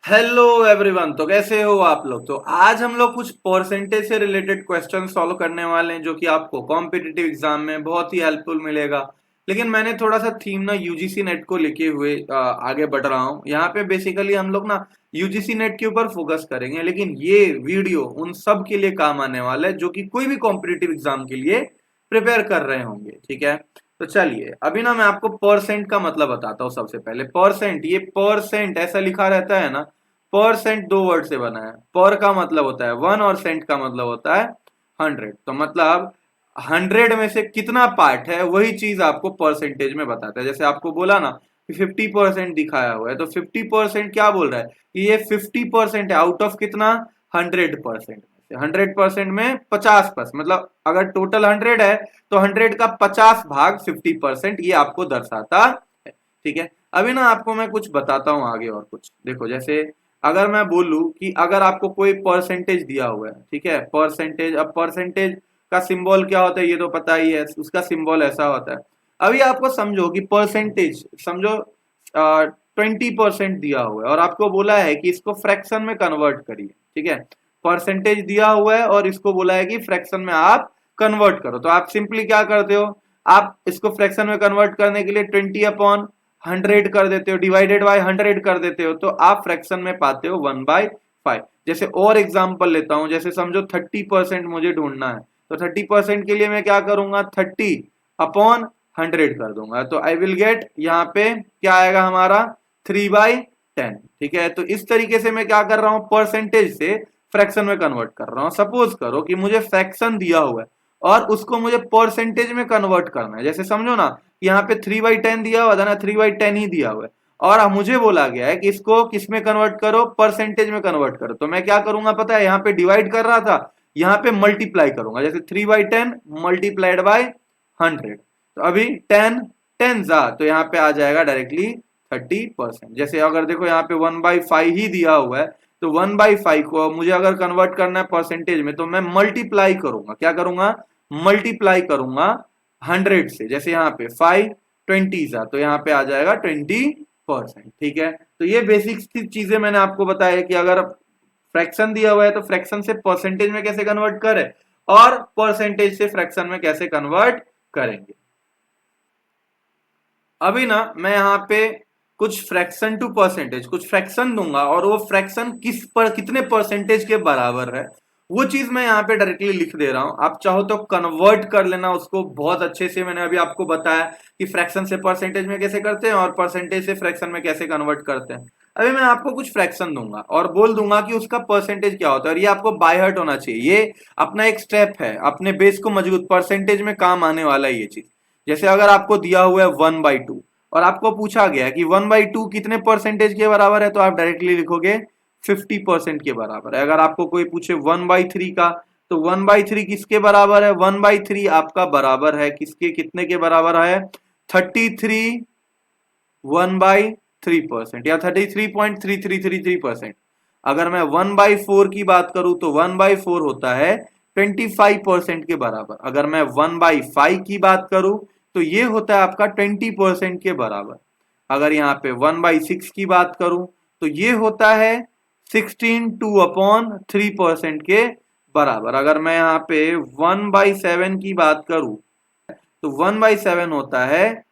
Hello everyone. तो कैसे हो आप लोग। तो आज हम लोग कुछ परसेंटेज से रिलेटेड क्वेश्चन सॉल्व करने वाले हैं जो कि आपको कॉम्पिटिटिव एग्जाम में बहुत ही हेल्पफुल मिलेगा। लेकिन मैंने थोड़ा सा थीम ना यूजीसी नेट को लेके हुए आगे बढ़ रहा हूँ। यहाँ पे बेसिकली हम लोग ना यूजीसी नेट के ऊपर फोकस करेंगे, लेकिन ये वीडियो उन सब के लिए काम आने वाला है जो कि कोई भी कॉम्पिटिटिव एग्जाम के लिए प्रिपेयर कर रहे होंगे। ठीक है, तो चलिए अभी ना मैं आपको परसेंट का मतलब बताता हूँ। सबसे पहले परसेंट, ये परसेंट ऐसा लिखा रहता है ना, परसेंट दो वर्ड से बना है। पर का मतलब होता है वन और सेंट का मतलब होता है हंड्रेड। तो मतलब हंड्रेड में से कितना पार्ट है वही चीज आपको परसेंटेज में बताता है। जैसे आपको बोला ना कि 50% दिखाया हुआ है, तो 50% क्या बोल रहा है कि ये 50% है आउट ऑफ कितना, 100%। 100% में 50%, मतलब अगर टोटल 100 है तो 100 का 50 भाग 50%, ये आपको दर्शाता है। ठीक है, अभी ना आपको मैं कुछ बताता हूं आगे। और कुछ देखो, जैसे अगर मैं बोलूं कि अगर आपको कोई परसेंटेज दिया हुआ है, ठीक है, परसेंटेज। अब परसेंटेज का सिंबल क्या होता है ये तो पता ही है, उसका सिंबल ऐसा होता है। अभी आपको समझो कि परसेंटेज समझो 20% दिया हुआ है और आपको बोला है कि इसको फ्रैक्शन में कन्वर्ट करिए। ठीक है, परसेंटेज दिया हुआ है और इसको बोला है कि फ्रैक्शन में आप कन्वर्ट करो। तो आप सिंपली क्या करते हो, आप इसको फ्रैक्शन में कन्वर्ट करने के लिए 20/100 कर देते हो, डिवाइडेड बाय 100 कर देते हो, तो आप फ्रैक्शन में पाते हो 1/5। जैसे और एग्जांपल लेता हूं, जैसे समझो 30% मुझे ढूंढना है, तो 30% के लिए मैं क्या करूंगा, 30/100 कर दूंगा। तो आई विल गेट, यहाँ पे क्या आएगा हमारा 3/10। ठीक है, तो इस तरीके से मैं क्या कर रहा हूं, परसेंटेज से फ्रैक्शन में कन्वर्ट कर रहा हूं। सपोज करो कि मुझे फ्रैक्शन दिया हुआ है और उसको मुझे परसेंटेज में कन्वर्ट करना है। जैसे समझो ना, यहाँ पे 3/10 दिया हुआ था ना, 3/10 ही दिया हुआ है और मुझे बोला गया है कि इसको किस में कन्वर्ट करो, परसेंटेज में कन्वर्ट करो। तो मैं क्या करूंगा पता है, यहाँ पे डिवाइड कर रहा था, यहाँ पे मल्टीप्लाई करूंगा। जैसे 3/10 मल्टीप्लाइड बाय 100, तो अभी 10 जा, तो यहाँ पे आ जाएगा डायरेक्टली 30%। जैसे अगर देखो यहाँ पे 1/5 ही दिया हुआ है, तो 1/5 को मुझे अगर कन्वर्ट करना है परसेंटेज में, तो मैं मल्टीप्लाई करूंगा। क्या करूंगा, मल्टीप्लाई करूंगा 100 से। जैसे यहाँ पे 5 20 था, तो यहाँ पे आ जाएगा 20%। ठीक है, तो ये बेसिक चीजें मैंने आपको बताया कि अगर फ्रैक्शन दिया हुआ है तो फ्रैक्शन से परसेंटेज में कैसे कन्वर्ट करें और परसेंटेज से फ्रैक्शन में कैसे कन्वर्ट करेंगे। अभी ना मैं यहाँ पे कुछ फ्रैक्शन टू परसेंटेज, कुछ फ्रैक्शन दूंगा और वो फ्रैक्शन किस पर कितने परसेंटेज के बराबर है वो चीज मैं यहाँ पे डायरेक्टली लिख दे रहा हूं। आप चाहो तो कन्वर्ट कर लेना उसको बहुत अच्छे से। मैंने अभी आपको बताया कि फ्रैक्शन से परसेंटेज में कैसे करते हैं और परसेंटेज से फ्रैक्शन में कैसे कन्वर्ट करते हैं। अभी मैं आपको कुछ फ्रैक्शन दूंगा और बोल दूंगा कि उसका परसेंटेज क्या होता है, और ये आपको बाय हार्ट होना चाहिए। ये अपना एक स्टेप है, अपने बेस को मजबूत, परसेंटेज में काम आने वाला है ये चीज। जैसे अगर आपको दिया हुआ है 1/2 और आपको पूछा गया है कि 1/2 कितने परसेंटेज के बराबर है, तो आप डायरेक्टली लिखोगे 50% के बराबर है। अगर आपको कोई पूछे 1/3 का, तो 1/3 किसके बराबर है, 1/3 आपका बराबर है किसके, कितने के बराबर है, 33 1/3% या 33.3333%। अगर मैं 1/4 की बात करूं तो 1/4 होता है 25% के बराबर। अगर मैं 1/5 की बात करूं तो ये होता है आपका 20% के बराबर। अगर यहाँ पे 1/6 की बात करूं तो ये होता है 16/2/3% के बराबर। अगर मैं यहाँ पे 1/7 की बात करूं तो 1/7 होता है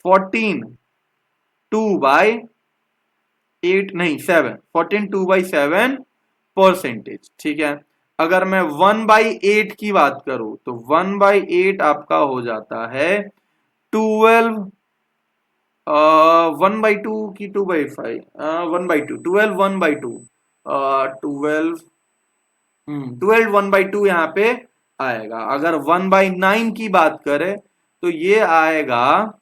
14/2/8, नहीं 7, 14/2/7%। ठीक है, अगर मैं 1/8 की बात करूं तो 1/8 आपका हो जाता है 12, 1/2 की 2/5, 1/2, 12 1/2, 12, 12 1/2 यहाँ पे आएगा। अगर 1/9 की बात करें तो ये आएगा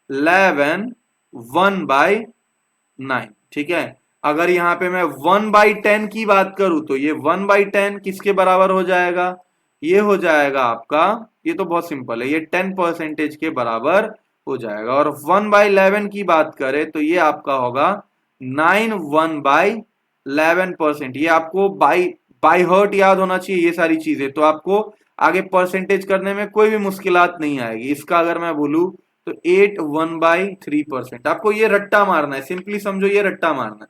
11 1/9। ठीक है, अगर यहाँ पे मैं 1/10 की बात करूं तो ये 1/10 किसके बराबर हो जाएगा, ये हो जाएगा आपका, ये तो बहुत सिंपल है, ये 10% के बराबर हो जाएगा। और 1/11 की बात करें तो ये आपका होगा 9 1/11%। ये आपको बाई बाई हर्ट याद होना चाहिए ये सारी चीजें, तो आपको आगे परसेंटेज करने में कोई भी मुश्किलात नहीं आएगी। इसका अगर मैं बोलूं तो 8 1/3%। आपको ये रट्टा मारना है, सिंपली समझो ये रट्टा मारना है।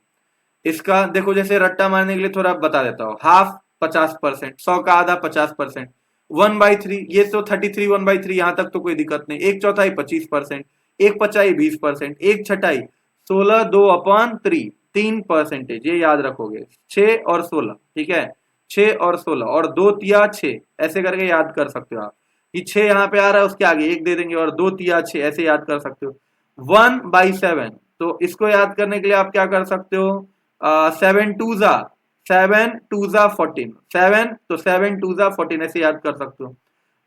इसका देखो, जैसे रट्टा मारने के लिए थोड़ा बता देता हूँ, हाफ 50%, 100 का आधा 50%, 1/3 ये तो 33 1/3, यहां तक तो कोई दिक्कत नहीं। एक चौथाई 25%, एक पचाई 20%, एक छठाई 16 2/3, 3%, ये याद रखोगे। 6 और 16, ठीक है, 6 और 16 और 2 तिया 6, ऐसे करके याद कर सकते हो आप। ये 6 यहाँ पे आ रहा है, उसके आगे एक दे देंगे और 2 तिया 6, ऐसे याद कर सकते हो। 1/7, तो इसको याद करने के लिए आप क्या कर सकते हो, 7 2 जा 14, 7 तो 7 2 जा 14, ऐसे याद कर सकते हो।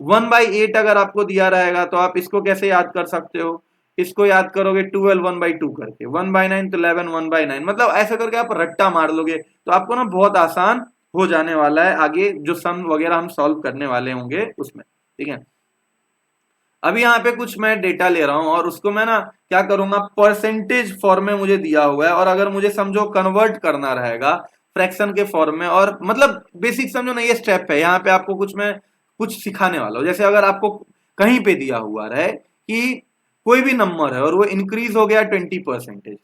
1/8 अगर आपको दिया रहेगा तो आप इसको कैसे याद कर सकते हो, इसको याद करोगे 12 1/2 करके, 1/9 तो 11 1/9, मतलब ऐसे करके आप रट्टा मार लोगे तो आपको ना बहुत आसान हो जाने वाला है आगे जो सम वगैरह हम सॉल्व करने वाले होंगे उसमें, ठीक है। अभी यहाँ पे कुछ मैं डेटा ले रहा हूं और उसको मैं ना क्या करूंगा, परसेंटेज फॉर्म में मुझे दिया हुआ है, और अगर मुझे समझो कन्वर्ट करना रहेगा फ्रैक्शन के फॉर्म में, और मतलब बेसिक समझो ना, ये स्टेप है, यहाँ पे आपको कुछ मैं कुछ सिखाने वाला हूँ। जैसे अगर आपको कहीं पे दिया हुआ रहे कि कोई भी नंबर है और वो इंक्रीज हो गया 20%,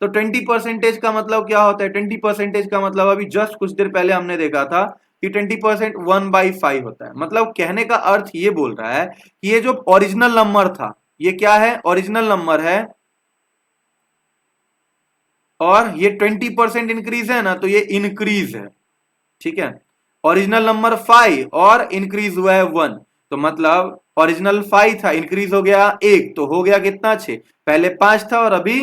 तो 20% का मतलब क्या होता है, 20% का मतलब अभी जस्ट कुछ देर पहले हमने देखा था कि 20% 1/5 होता है। मतलब कहने का अर्थ ये बोल रहा है कि ये जो ओरिजिनल नंबर था, ये क्या है, ओरिजिनल नंबर है, और ये 20% इंक्रीज है ना, तो ये इंक्रीज है, ठीक है। ओरिजिनल नंबर 5 और इंक्रीज हुआ है 1, तो मतलब ओरिजिनल 5 था, इंक्रीज हो गया 1, तो हो गया कितना, 6। पहले 5 था और अभी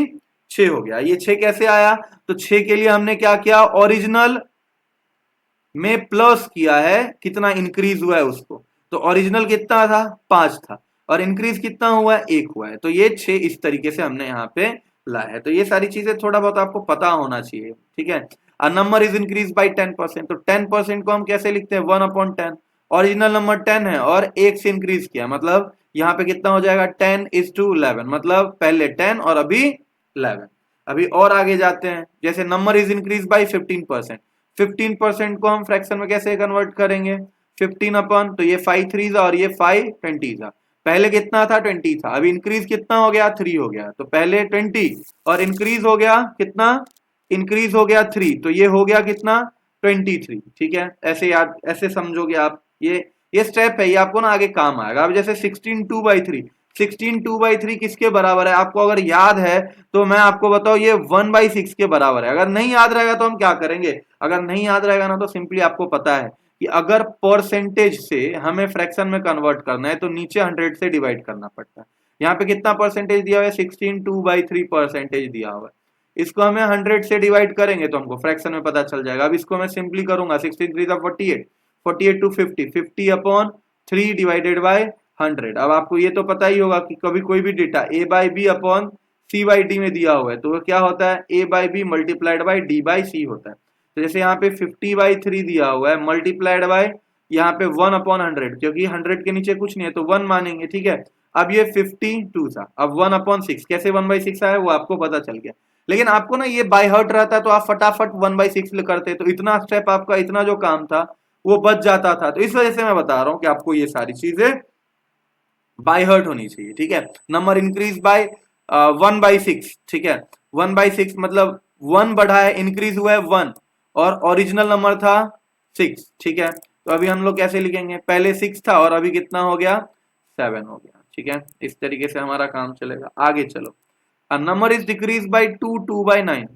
6 हो गया। ये 6 कैसे आया, तो 6 के लिए हमने क्या किया, ओरिजिनल में प्लस किया है, कितना इंक्रीज हुआ है उसको, तो ओरिजिनल कितना था, 5 था, और इंक्रीज कितना हुआ है, 1 हुआ है, तो ये 6 इस तरीके से हमने यहाँ पे लाया है। तो ये सारी चीजें थोड़ा बहुत आपको पता होना चाहिए, ठीक है। अ नंबर इज इंक्रीज बाई 10%, तो 10% को हम कैसे लिखते हैं, 1/10। ओरिजिनल नंबर 10 है और 1 से इंक्रीज किया, मतलब यहाँ पे कितना हो जाएगा, 10:11, मतलब पहले 10 और अभी 11। अभी और आगे जाते हैं, जैसे नंबर इज इंक्रीज बाई 15%, 15% को हम फ्रैक्शन में कैसे कन्वर्ट करेंगे, 15 अपन, तो ये 5 3 और ये 5 20 था। पहले कितना था, 20 था, अभी इंक्रीज कितना हो गया, 3 हो गया, तो पहले 20 और इंक्रीज हो गया कितना, इंक्रीज हो गया 3, तो ये हो गया कितना, 23, ठीक है। ऐसे याद, ऐसे समझोगे आप, ये स्टेप है, ये आपको ना आगे काम आएगा। अब जैसे 16 2/3, 16 2/3 किसके बराबर है, आपको अगर याद है तो मैं आपको बताऊं, ये 1/6 के बराबर है। अगर नहीं याद रहेगा तो हम क्या करेंगे, अगर नहीं याद रहेगा ना, तो सिंपली आपको पता है कि अगर परसेंटेज से हमें फ्रैक्शन में कन्वर्ट करना है तो नीचे 100 से डिवाइड करना पड़ता है। यहाँ पे कितना परसेंटेज दिया हुआ है, 16 2/3 परसेंटेज दिया हुआ है। इसको हमें 100 से डिवाइड करेंगे तो हमको फ्रैक्शन में पता चल जाएगा। अब इसको मैं सिंपली करूंगा, 16 3 48, 48 टू 50, 50/3 डिवाइडेड बाय 100। अब आपको ये तो पता ही होगा कि कभी कोई भी डेटा a/b/c/d में दिया हुआ है तो वो क्या होता है, a/b मल्टीप्लाइड बाय d/c होता है। तो जैसे यहाँ पे 50/3 दिया हुआ है मल्टीप्लाइड बाय यहाँ पे 1/100, क्योंकि 100 के नीचे कुछ नहीं है तो 1 मानेंगे, ठीक है। अब ये 52 था, अब 1/6 कैसे 1/6 आया वो आपको पता चल गया। लेकिन आपको ना ये बाय हार्ट रहता तो आप फटाफट 1/6 करते, तो इतना स्टेप आपका, इतना जो काम था वो बच जाता था। तो इस वजह से मैं बता रहा हूं कि आपको ये सारी चीजें बाय हार्ट होनी चाहिए, ठीक है। नंबर इंक्रीज बाय 1/6, ठीक है, 1/6 मतलब 1 बढ़ा है, इंक्रीज हुआ है 1, और ओरिजिनल नंबर था 6, ठीक है। तो अभी हम लोग कैसे लिखेंगे, पहले 6 था और अभी कितना हो गया, 7 हो गया, ठीक है। इस तरीके से हमारा काम चलेगा। आगे चलो, अ नंबर इज डिक्रीज बाय 2 2/9,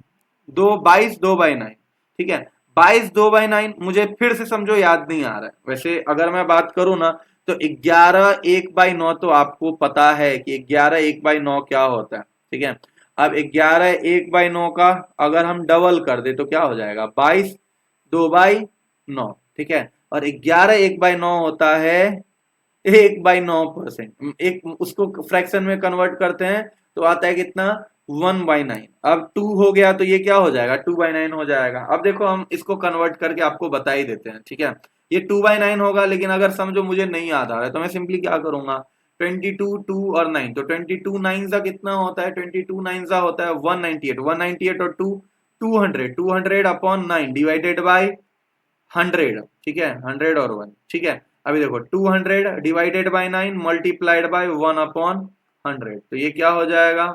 22 2/9, ठीक है। 22 2/9 मुझे फिर से समझो याद नहीं आ रहा है। वैसे अगर मैं बात करूं ना तो 11 1/9 तो आपको पता है कि 11 1/9 क्या होता है, ठीक है। अब 11 1/9 का अगर हम डबल कर दे तो क्या हो जाएगा, 22 2/9, ठीक है। और 11 1/9 होता है 1/9%, एक उसको फ्रैक्शन में कन्वर्ट करते हैं तो आता है कितना, 1/9। अब 2 हो गया तो ये क्या हो जाएगा, 2/9 हो जाएगा। अब देखो हम इसको कन्वर्ट करके आपको बता ही देते हैं, ठीक है। ये 2/9 होगा, लेकिन अगर समझो मुझे नहीं याद आ रहा है तो मैं सिंपली क्या करूंगा, 22 2 और 9, तो 22 9 का कितना होता है, 22 9 का होता है 198, 198 और 2 200, 200/9 डिवाइडेड बाय 100, ठीक है, 100 और 1, ठीक है। अभी देखो 200 डिवाइडेड बाय 9 मल्टीप्लाइड बाय 1/100, तो ये क्या हो जाएगा,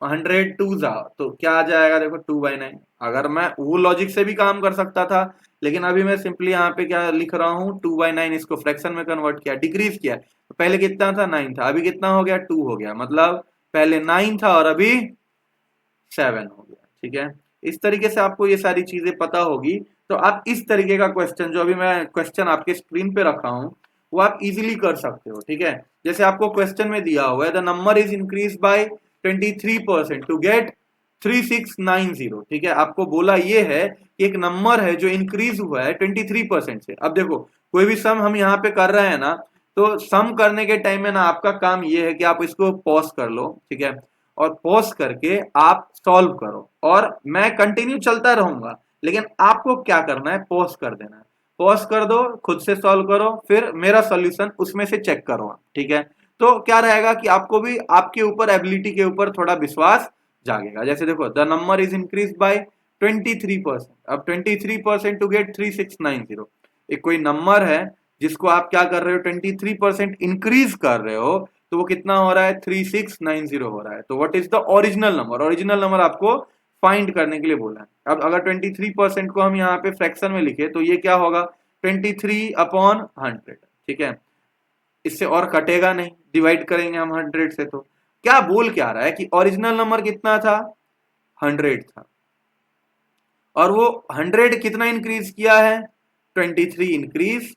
100 टू जा तो क्या आ जाएगा, देखो 2/9। अगर मैं वो लॉजिक से भी काम कर सकता था, लेकिन अभी मैं सिंपली यहाँ पे क्या लिख रहा हूँ, 2/9, इसको फ्रैक्शन में कन्वर्ट किया, डिक्रीज किया। तो पहले कितना था, 9 था, अभी कितना हो गया, 2 हो गया। मतलब पहले 9 था और अभी 7 हो गया। ठीक है, इस तरीके से आपको ये सारी चीजें पता होगी। तो आप इस तरीके का क्वेश्चन, जो अभी मैं क्वेश्चन आपके स्क्रीन पे रखा हूं, वो आप इजीली कर सकते हो। ठीक है, जैसे आपको क्वेश्चन में दिया हुआ है, the number is increase by 23% to get 3690। ठीक है, आपको बोला ये है कि एक नंबर है जो इंक्रीज हुआ है 23% से। अब देखो, कोई भी सम हम यहाँ पे कर रहे हैं ना, तो सम करने के टाइम में ना आपका काम ये है कि आप इसको पॉज कर लो। ठीक है, और पॉज करके आप सॉल्व करो, और मैं कंटिन्यू चलता रहूंगा, लेकिन आपको क्या करना है, पॉज कर देना है। पॉज कर दो, खुद से सॉल्व करो, फिर मेरा सॉल्यूशन उसमें से चेक करो आप। ठीक है, तो क्या रहेगा कि आपको भी आपके ऊपर, एबिलिटी के ऊपर थोड़ा विश्वास जागेगा। जैसे देखो, the number is increase by 23%। अब 23% टू गेट 3690, एक कोई नंबर है जिसको आप क्या कर रहे हो, 23% इंक्रीज कर रहे हो, तो वो कितना हो रहा है, 3690 हो रहा है। तो what is the original number, original number आपको फाइंड करने के लिए बोला है। अब अगर 23% को हम यहाँ पे फ्रैक्शन में लिखे, तो ये क्या होगा, 23/100। ठीक है, इससे और कटेगा नहीं, डिवाइड करेंगे हम 100 से। तो क्या बोल क्या रहा है कि ओरिजिनल नंबर कितना था, 100 था, और वो 100 कितना इंक्रीज किया है, 23 इंक्रीज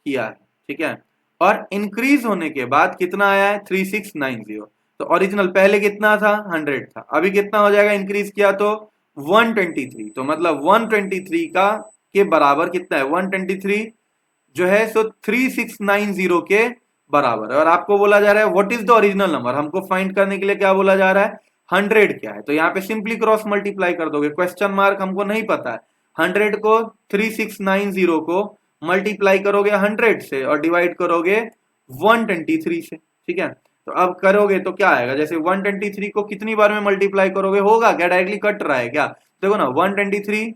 किया है। ठीक है, और इंक्रीज होने के बाद कितना आया है, 3690। तो ओरिजिनल पहले कितना था, 100 था, अभी कितना हो जाएगा, इंक्रीज किया तो 123। तो मतलब 123 का के बराबर कितना है, 123 जो है सो 3690 के बराबर है। और आपको बोला जा रहा है what is the original number, हमको फाइंड करने के लिए क्या बोला जा रहा है, 100 क्या है। तो यहाँ पे सिंपली क्रॉस मल्टीप्लाई कर दोगे, क्वेश्चन मार्क हमको नहीं पता है, 100 को 3690 को मल्टीप्लाई करोगे 100 से और डिवाइड करोगे 123 से। ठीक है, तो अब करोगे तो क्या आएगा, जैसे 123 को कितनी बार में मल्टीप्लाई करोगे, होगा क्या, डायरेक्टली कट रहा है क्या, देखो ना, 123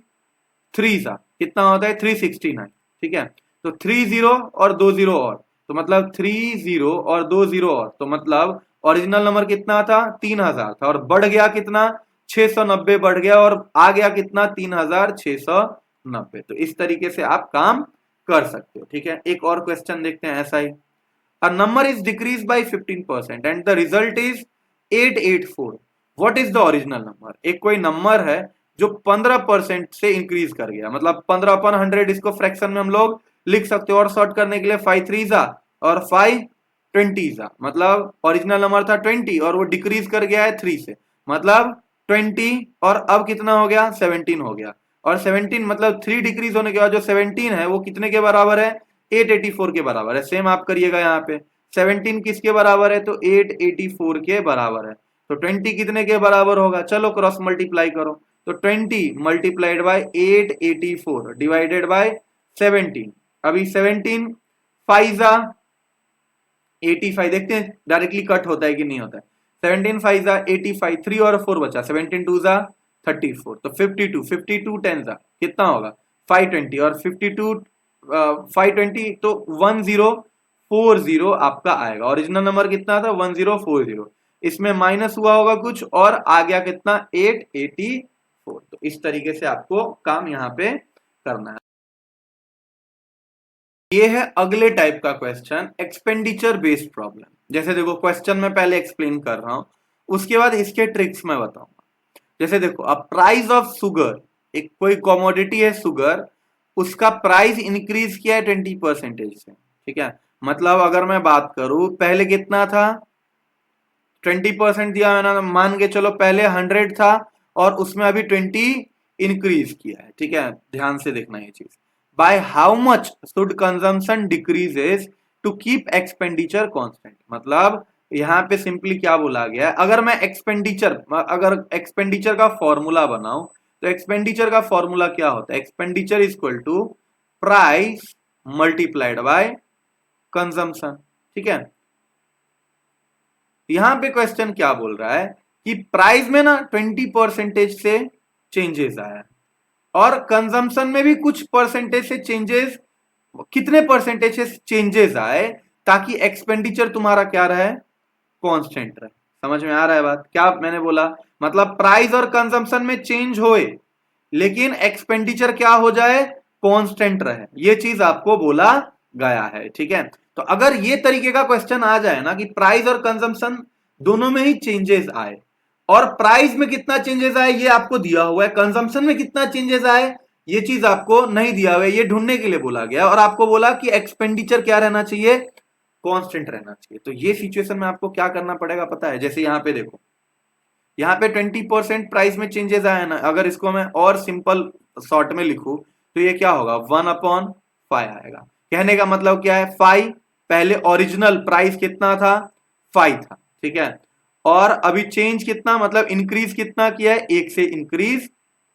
3 सा कितना होता है, 369। ठीक है, तो 30 और 20 और, तो मतलब 30 और 20 और, तो मतलब ओरिजिनल नंबर कितना था, 3000 था, और बढ़ गया कितना, 690 बढ़ गया, और आ गया कितना, 3690। तो इस तरीके से आप काम कर सकते हो। ठीक है, एक और क्वेश्चन देखते हैं ऐसा ही। A number is decrease by 15% and the result is 884। What is the original number, एक कोई नंबर है जो 15% से इंक्रीज कर गया, मतलब 15/100, इसको फ्रैक्शन में हम लोग लिख सकते हो, और शॉर्ट करने के लिए 5 3 जा और 5 20 जा, मतलब ओरिजिनल नंबर था 20 और वो डिक्रीज कर गया है 3 से, मतलब 20, और अब कितना हो गया, 17 हो गया। और 17 मतलब 3 डिक्रीज होने के बाद जो 17 है वो कितने के बराबर है, 884 के बराबर है। सेम आप करिएगा, यहाँ पे 17 किसके बराबर है, तो 884 के बराबर है। तो 20 कितने के बराबर होगा, चलो क्रॉस मल्टीप्लाई करो, तो 20 मल्टीप्लाइड बाय 884 डिवाइडेड बाय 17। अभी 17 5 जा 85, देखते हैं डायरेक्टली कट होता है कि नहीं होता है। 17 5 जा 85, 3 और 4 बचा, 17 2 जा 34, तो 52, 52 10 जा कितना होगा, 520, और 52 520, तो 1040 आपका आएगा। ओरिजिनल नंबर कितना था, 1040, इसमें माइनस हुआ होगा कुछ और आ गया कितना, 884। तो इस तरीके से आपको काम यहाँ पे करना है। ये है अगले टाइप का क्वेश्चन, एक्सपेंडिचर बेस्ड प्रॉब्लम। जैसे देखो, क्वेश्चन में पहले एक्सप्लेन कर रहा हूं, उसके बाद इसके ट्रिक्स मैं बताऊंगा। जैसे देखो, अब प्राइस ऑफ सुगर, एक कोई कॉमोडिटी है सुगर, उसका प्राइस इंक्रीज किया है 20% से। ठीक है, मतलब अगर मैं बात करूं, पहले कितना था, 20% दिया है ना, मान के चलो पहले 100 था और उसमें अभी 20 इंक्रीज किया है। ठीक है, ध्यान से देखना ये चीज। By how much should consumption decreases to keep expenditure constant, मतलब यहाँ पे सिंपली क्या बोला गया है, अगर एक्सपेंडिचर का फॉर्मूला बनाओ, तो एक्सपेंडिचर का फॉर्मूला क्या होता है, expenditure is equal to price multiplied by consumption. ठीक है, यहां पे क्वेश्चन क्या बोल रहा है कि प्राइस में ना 20% से चेंजेस आया, और कंजम्पशन में भी कुछ परसेंटेज से चेंजेस, कितने परसेंटेज से चेंजेस आए ताकि एक्सपेंडिचर तुम्हारा क्या रहे, कांस्टेंट रहे। समझ में आ रहा है बात? क्या मैंने बोला, मतलब प्राइस और कंजम्पशन में चेंज होए लेकिन एक्सपेंडिचर क्या हो जाए, कांस्टेंट रहे, ये चीज आपको बोला गया है। ठीक है, तो अगर ये तरीके का क्वेश्चन आ जाए ना कि प्राइस और कंजम्पशन दोनों में ही चेंजेस आए, और प्राइस में कितना चेंजेस आए ये आपको दिया हुआ है, कंजम्पशन में कितना चेंजेस आए ये चीज आपको नहीं दिया हुआ है, ये ढूंढने के लिए बोला गया, और आपको बोला कि एक्सपेंडिचर क्या रहना चाहिए, कांस्टेंट रहना चाहिए। तो ये सिचुएशन में आपको क्या करना पड़ेगा पता है? जैसे यहां पे देखो, यहाँ पे 20% प्राइस में चेंजेस आया ना, अगर इसको मैं और सिंपल शॉर्ट में लिखूं तो ये क्या होगा, 1/5 आएगा। कहने का मतलब क्या है, 5 पहले ओरिजिनल प्राइस कितना था, 5 था, ठीक है, और अभी चेंज कितना, मतलब इंक्रीज कितना किया है, 1 से इंक्रीज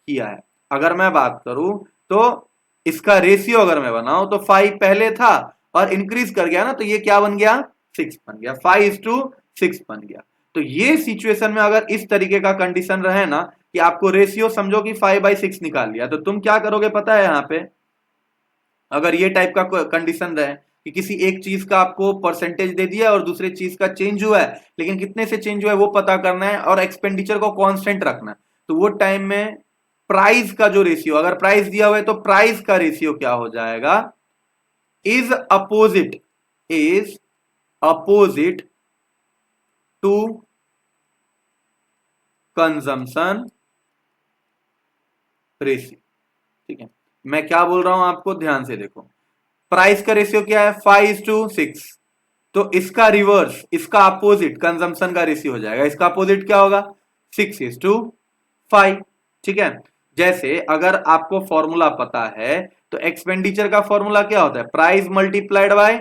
किया है। अगर मैं बात करूं तो इसका रेशियो अगर मैं बनाऊं तो 5 पहले था और इंक्रीज कर गया ना, तो ये क्या बन गया, 6 बन गया, 5:6 बन गया। तो ये सिचुएशन में अगर इस तरीके का कंडीशन रहे ना कि आपको रेशियो समझो कि 5/6 निकाल लिया, तो तुम क्या करोगे पता है? यहाँ पे अगर ये टाइप का कंडीशन रहे कि किसी एक चीज का आपको परसेंटेज दे दिया और दूसरे चीज का चेंज हुआ है, लेकिन कितने से चेंज हुआ है वो पता करना है और एक्सपेंडिचर को कांस्टेंट रखना है, तो वो टाइम में प्राइस का जो रेशियो, अगर प्राइस दिया हुआ है तो प्राइस का रेशियो क्या हो जाएगा, is opposite, is opposite to consumption ratio. ठीक है, मैं क्या बोल रहा हूं आपको ध्यान से देखो, प्राइस का रेशियो क्या है, 5:6, तो इसका रिवर्स, इसका अपोजिट कंजम्पशन का रेशियो हो जाएगा, इसका अपोजिट क्या होगा, 6:5। ठीक है, जैसे अगर आपको फॉर्मूला पता है तो एक्सपेंडिचर का फॉर्मूला क्या होता है, प्राइस मल्टीप्लाइड बाय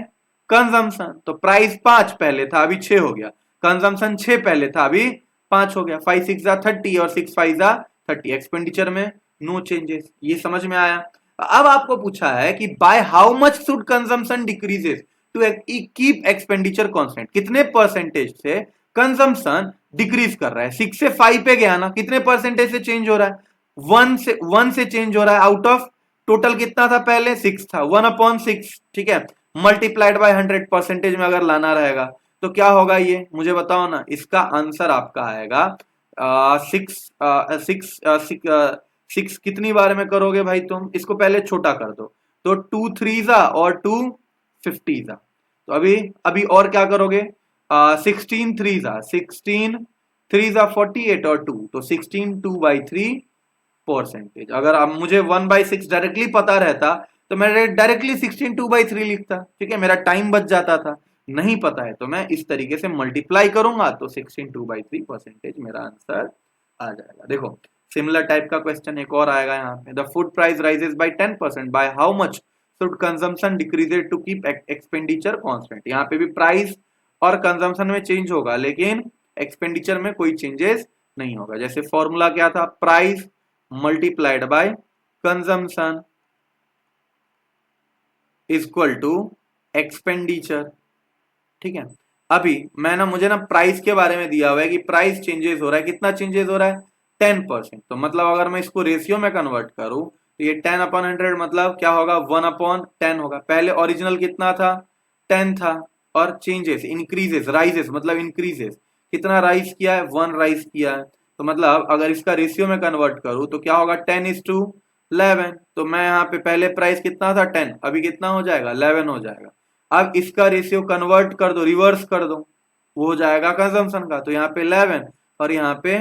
कंजम्पशन। तो प्राइस 5 पहले था अभी 6 हो गया, कंजम्पशन 6 पहले था अभी 5 हो गया, 5×6 = 30 और 6×5 = 30, एक्सपेंडिचर में नो चेंजेस। ये समझ में आया? अब आपको पूछा है कि by how much should consumption decreases to keep expenditure constant, कितने परसेंटेज से कंजम्पशन डिक्रीज कर रहा है, 6 से 5 पे गया ना, कितने परसेंटेज से चेंज हो रहा है, 1 से चेंज हो रहा है, आउट ऑफ टोटल कितना था पहले, 6 था, 1/6, ठीक है, मल्टीप्लाइड बाय 100 परसेंटेज में अगर लाना रहेगा तो क्या होगा, ये मुझे बताओ ना। इसका आंसर आपका आएगा 6 कितनी बार में करोगे भाई तुम, इसको पहले छोटा कर दो, तो 2 3 और 2 50, तो अभी अभी और क्या करोगे, 16 3 16 3 48 और 2, तो 16 2/3 परसेंटेज। अगर अब मुझे 1/6 डायरेक्टली पता रहता तो मैं डायरेक्टली 16 2/3 लिखता, ठीक है, मेरा टाइम बच जाता था। नहीं पता है तो मैं इस तरीके से मल्टीप्लाई करूंगा, तो 16 2/3 परसेंटेज मेरा आंसर आ जाएगा। देखो सिमिलर टाइप का क्वेश्चन एक और आएगा यहाँ पे, the food price rises by 10%, by how much should consumption decreases to keep expenditure constant. यहाँ पे भी प्राइस और कंजम्पशन में चेंज होगा लेकिन एक्सपेंडिचर में कोई चेंजेस नहीं होगा। जैसे फॉर्मूला क्या था, price multiplied by consumption equal to expenditure. ठीक है, अभी मैं ना, मुझे ना प्राइस के बारे में दिया हुआ है कि प्राइस चेंजेस हो रहा है, कितना चेंजेस हो रहा है, 10%, तो मतलब अगर मैं इसको रेशियो में कन्वर्ट करूं तो ये 10/100 मतलब क्या होगा, 1/10 होगा। पहले ओरिजिनल कितना था, 10 था, और चेंजेस इंक्रीजेस राइजेस मतलब इंक्रीजेस, कितना राइज किया है, 1 राइज किया है, तो मतलब अगर इसका रेशियो में कन्वर्ट करूं तो क्या होगा, 10:11, तो मैं यहाँ पे पहले प्राइस कितना था 10, अभी कितना हो जाएगा, 11 हो जाएगा। अब इसका रेशियो कन्वर्ट कर दो, रिवर्स कर दो, वो हो जाएगा कंजम्पशन का, तो यहाँ पे 11 और यहाँ पे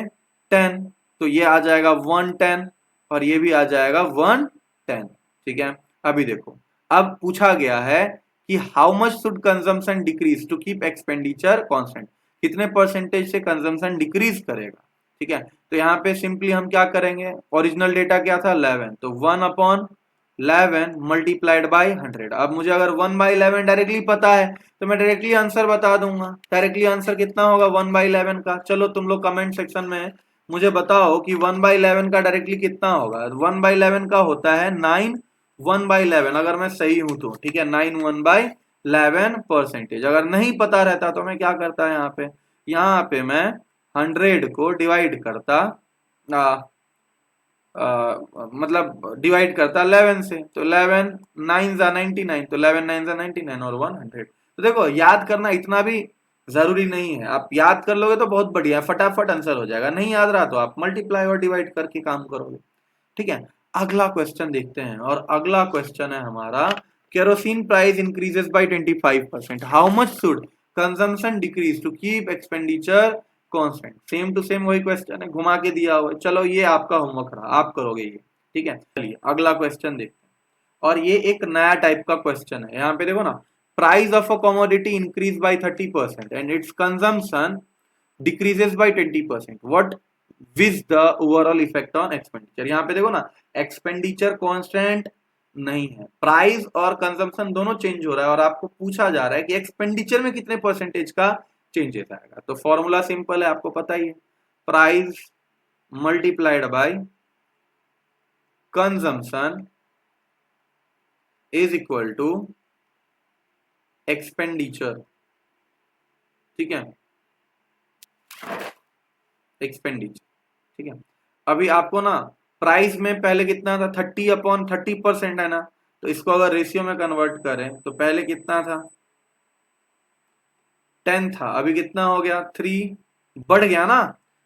10, तो ये आ जाएगा 110 और ये भी आ जाएगा 110। ठीक है, अभी देखो, अब पूछा गया है कि how much should consumption decrease to keep expenditure constant, कितने परसेंटेज से कंजम्पशन डिक्रीज करेगा। ठीक है, तो यहाँ पे सिंपली हम क्या करेंगे, ओरिजिनल डेटा क्या था 11, तो 1/11 मल्टीप्लाइड बाय 100। अब मुझे अगर 1/11 डायरेक्टली पता है तो मैं डायरेक्टली आंसर बता दूंगा, डायरेक्टली आंसर कितना होगा 1/11 का। चलो तुम लोग कमेंट सेक्शन में मुझे बताओ कि 1/11 का डायरेक्टली कितना होगा। 1/11 का होता है 9 1/11, अगर मैं सही हूं तो, ठीक है, 9 1/11 परसेंटेज। अगर नहीं पता रहता तो मैं क्या करता है, यहाँ पे मैं 100 को डिवाइड करता, मतलब डिवाइड करता 11 से, तो 11 9 × 99, तो 11 9 × 99 और 100। तो देखो याद करना इतना भी जरूरी नहीं है, आप याद कर लोगे तो बहुत बढ़िया, फटाफट आंसर हो जाएगा, नहीं याद रहा तो आप मल्टीप्लाई और डिवाइड करके काम करोगे। ठीक है, अगला क्वेश्चन देखते हैं, और अगला क्वेश्चन है हमारा, kerosene price increases by 25%, how much should consumption decrease to keep expenditure constant. Same to same वही क्वेश्चन है, घुमा के दिया हुआ है। चलो ये आपका होमवर्क रहा, आप करोगे ये। ठीक है, चलिए अगला क्वेश्चन देखते हैं, और ये एक नया टाइप का क्वेश्चन है। यहाँ पे देखो ना, price of a commodity increase by 30% and it's consumption decreases by 20%, what is the overall effect on expenditure। यहाँ पे देखो ना, एक्सपेंडिचर कांस्टेंट नहीं है, प्राइस और कंजम्पशन दोनों चेंज हो रहा है, और आपको पूछा जा रहा है कि एक्सपेंडिचर में कितने परसेंटेज का चेंजेस आएगा। तो फॉर्मूला सिंपल है, आपको पता ही है, price multiplied by consumption is equal to expenditure. ठीक है, एक्सपेंडिचर। ठीक है, अभी आपको ना प्राइस में पहले कितना था, 30/30% है ना, तो इसको अगर रेशियो में कन्वर्ट करें तो पहले कितना था, 10 था, अभी कितना हो गया, 3 बढ़ गया ना।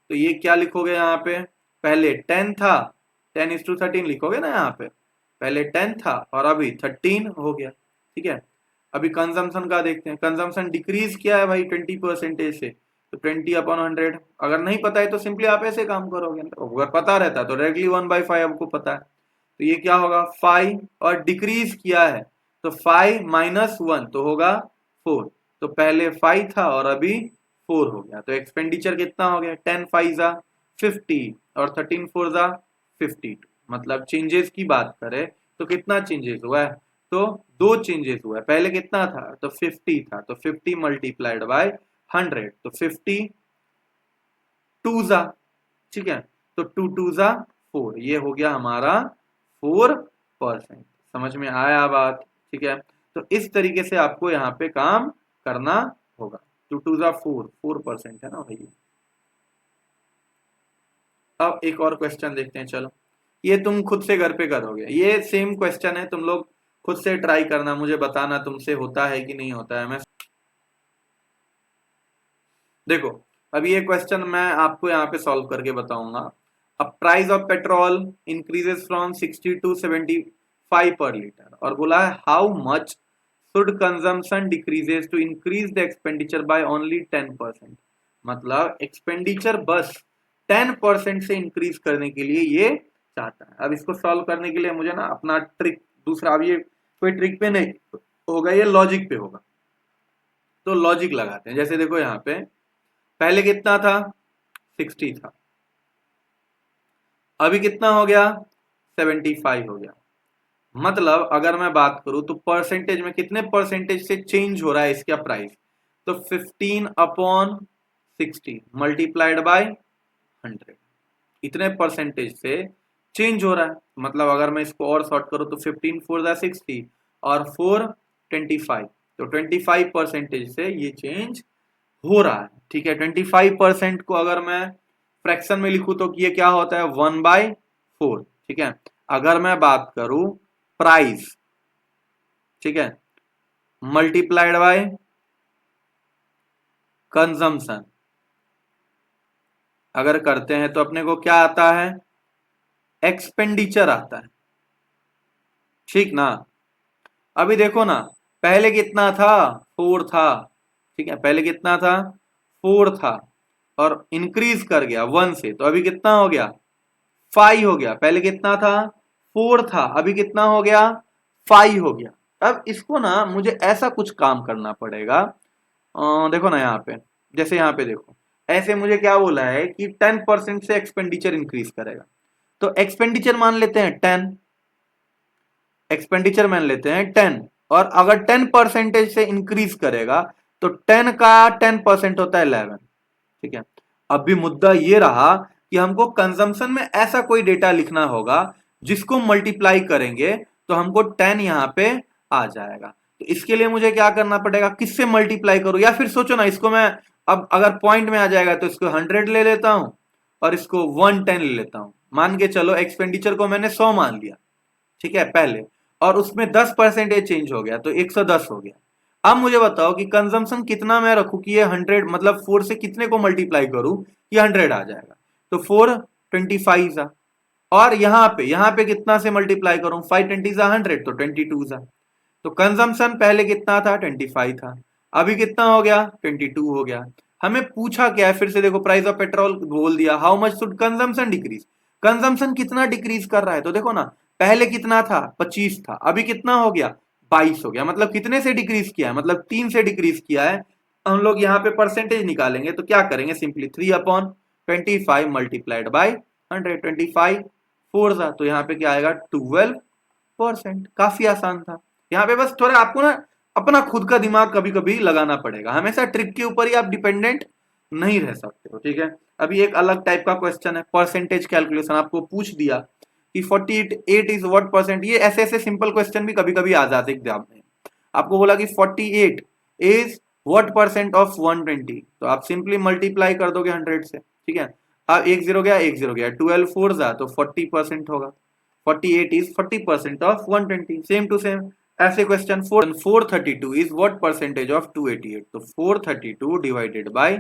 तो ये क्या लिखोगे यहाँ पे, पहले 10 था, 10:13 लिखोगे ना यहाँ पे, पहले 10 था और अभी 13 हो गया। ठीक है, अभी कंजम्पशन का देखते हैं, कंजम्पशन डिक्रीज किया है भाई 20% से, तो 20/100। अगर नहीं पता है तो सिंपली आप ऐसे काम करोगे, अगर पता रहता तो डायरेक्टली 1/5 आपको पता है, तो ये क्या होगा 5, और डिक्रीज किया है तो 5 - 1 तो होगा 4, तो पहले 5 था और अभी 4 हो गया। तो एक्सपेंडिचर कितना हो गया, 10 5 जा 50 और 13 4 जा 52। मतलब चेंजेस की बात करें तो कितना चेंजेस हुआ है, तो 2 चेंजेस हुआ है। पहले कितना था, तो 50 था, तो 50 मल्टीप्लाइड बाय 100, तो 50 2 जा। ठीक है, तो 2 2 जा 4, ये हो गया हमारा 4%। समझ में आया बात। ठीक है, तो इस तरीके से आपको यहाँ पे काम करना होगा। 2 2 जा 4% है ना भाई। अब एक और क्वेश्चन देखते हैं, चलो ये तुम खुद से घर पे करोगे, ये सेम क्वेश्चन है, तुम लोग खुद से ट्राई करना, मुझे बताना तुमसे होता है कि नहीं होता है। मैं देखो, अभी ये क्वेश्चन मैं आपको यहाँ पे सॉल्व करके बताऊंगा। अब price of petrol increases from 60 to 75 per litre, और बोला है how much should consumption decreases to increase the expenditure by only 10%। मतलब एक्सपेंडिचर बस 10% से इंक्रीज करने के लिए ये चाहता है। अब इसको सॉल्व करने के लिए मुझे ना अपना ट्रिक दूसरा, अब ये कोई ट्रिक पे नहीं होगा, ये लॉजिक पे होगा। तो लॉजिक लगाते हैं, जैसे देखो यहाँ पे पहले कितना था, 60 था, अभी कितना हो गया, 75 हो गया। मतलब अगर मैं बात करूं तो परसेंटेज में कितने परसेंटेज से चेंज हो रहा है इसका प्राइस, तो 15/60 मल्टीप्लाइड बाय 100, इतने परसेंटेज से चेंज हो रहा है। मतलब अगर मैं इसको और शॉर्ट करूं तो 15 4 जा 60 और 4 25, तो 25% से ये चेंज हो रहा है। ठीक है, 25% को अगर मैं फ्रैक्शन में लिखूं तो ये क्या होता है, 1/4। ठीक है, अगर मैं बात करूं प्राइस, ठीक है, मल्टीप्लाइड बाय कंजम्पशन अगर करते हैं तो अपने को क्या आता है, एक्सपेंडिचर आता है। ठीक ना, अभी देखो ना, पहले कितना था, 4 था। ठीक है, पहले कितना था, 4 था, और इंक्रीज कर गया 1 से, तो अभी कितना हो गया, 5 हो गया। पहले कितना था, 4 था, अभी कितना हो गया, 5 हो गया। अब इसको ना मुझे ऐसा कुछ काम करना पड़ेगा, देखो ना यहाँ पे, जैसे यहाँ पे देखो, ऐसे मुझे क्या बोला है कि 10% से एक्सपेंडिचर इंक्रीज करेगा, तो एक्सपेंडिचर मान लेते हैं 10, एक्सपेंडिचर मान लेते हैं 10, और अगर 10% से इंक्रीज करेगा तो 10 का 10% होता है 11। ठीक है, अब भी मुद्दा ये रहा कि हमको कंजम्पशन में ऐसा कोई डेटा लिखना होगा जिसको मल्टीप्लाई करेंगे तो हमको 10 यहां पे आ जाएगा। तो इसके लिए मुझे क्या करना पड़ेगा, किससे मल्टीप्लाई करूं, या फिर सोचो ना, इसको मैं अब अगर पॉइंट में आ जाएगा तो इसको 100 ले लेता हूं और इसको 110 ले लेता हूं। मान के चलो एक्सपेंडिचर को मैंने 100 मान लिया, ठीक है, पहले, और उसमें 10% चेंज हो गया तो 110 हो गया। अब मुझे बताओ कि कंजम्पशन कितना मैं रखूं कि ये 100 मतलब 4 से कितने को मल्टीप्लाई करूं कि 100 आ जाएगा। तो 4 25 जा, और यहाँ पे कितना से मल्टीप्लाई करूं, 5 20 जा 100 तो 22 जा। तो कंजम्पशन पहले कितना था, 25 था, अभी कितना हो गया, 22 हो गया। हमें पूछा क्या है, फिर से देखो प्राइस ऑफ पेट्रोल बोल दिया, how much should consumption decrease, consumption कितना डिक्रीज कर रहा है। तो देखो ना, पहले कितना था, 25 था, अभी कितना हो गया, 22 हो गया। मतलब कितने से डिक्रीज किया है, मतलब 3 से डिक्रीज किया है। हम लोग यहाँ पे परसेंटेज निकालेंगे तो क्या करेंगे, सिंपली 3/25 मल्टीप्लाइड बाई 100, 25 4 था, तो यहाँ पे क्या आएगा 12%। काफी आसान था। यहाँ पे बस थोड़ा आपको ना अपना खुद का दिमाग कभी कभी लगाना पड़ेगा, हमेशा ट्रिक के ऊपर ही आप डिपेंडेंट नहीं रह सकते हो, ठीक है। अभी एक अलग टाइप का क्वेश्चन है, परसेंटेज कैलकुलेशन, आपको पूछ दिया कि 48 इज व्हाट परसेंट। ये ऐसे ऐसे सिंपल क्वेश्चन भी कभी कभी आ जाते एग्जाम में। आपको बोला कि 48 इज व्हाट परसेंट ऑफ 120, तो आप सिंपली मल्टीप्लाई कर दोगे 100 से, ठीक है। अब एक जीरो गया, एक जीरो गया, 12 4 जा तो 40% होगा। 48 is 40% of 120, same to same. ऐसे question 432 is what percentage of 288, तो 432 डिवाइडेड बाय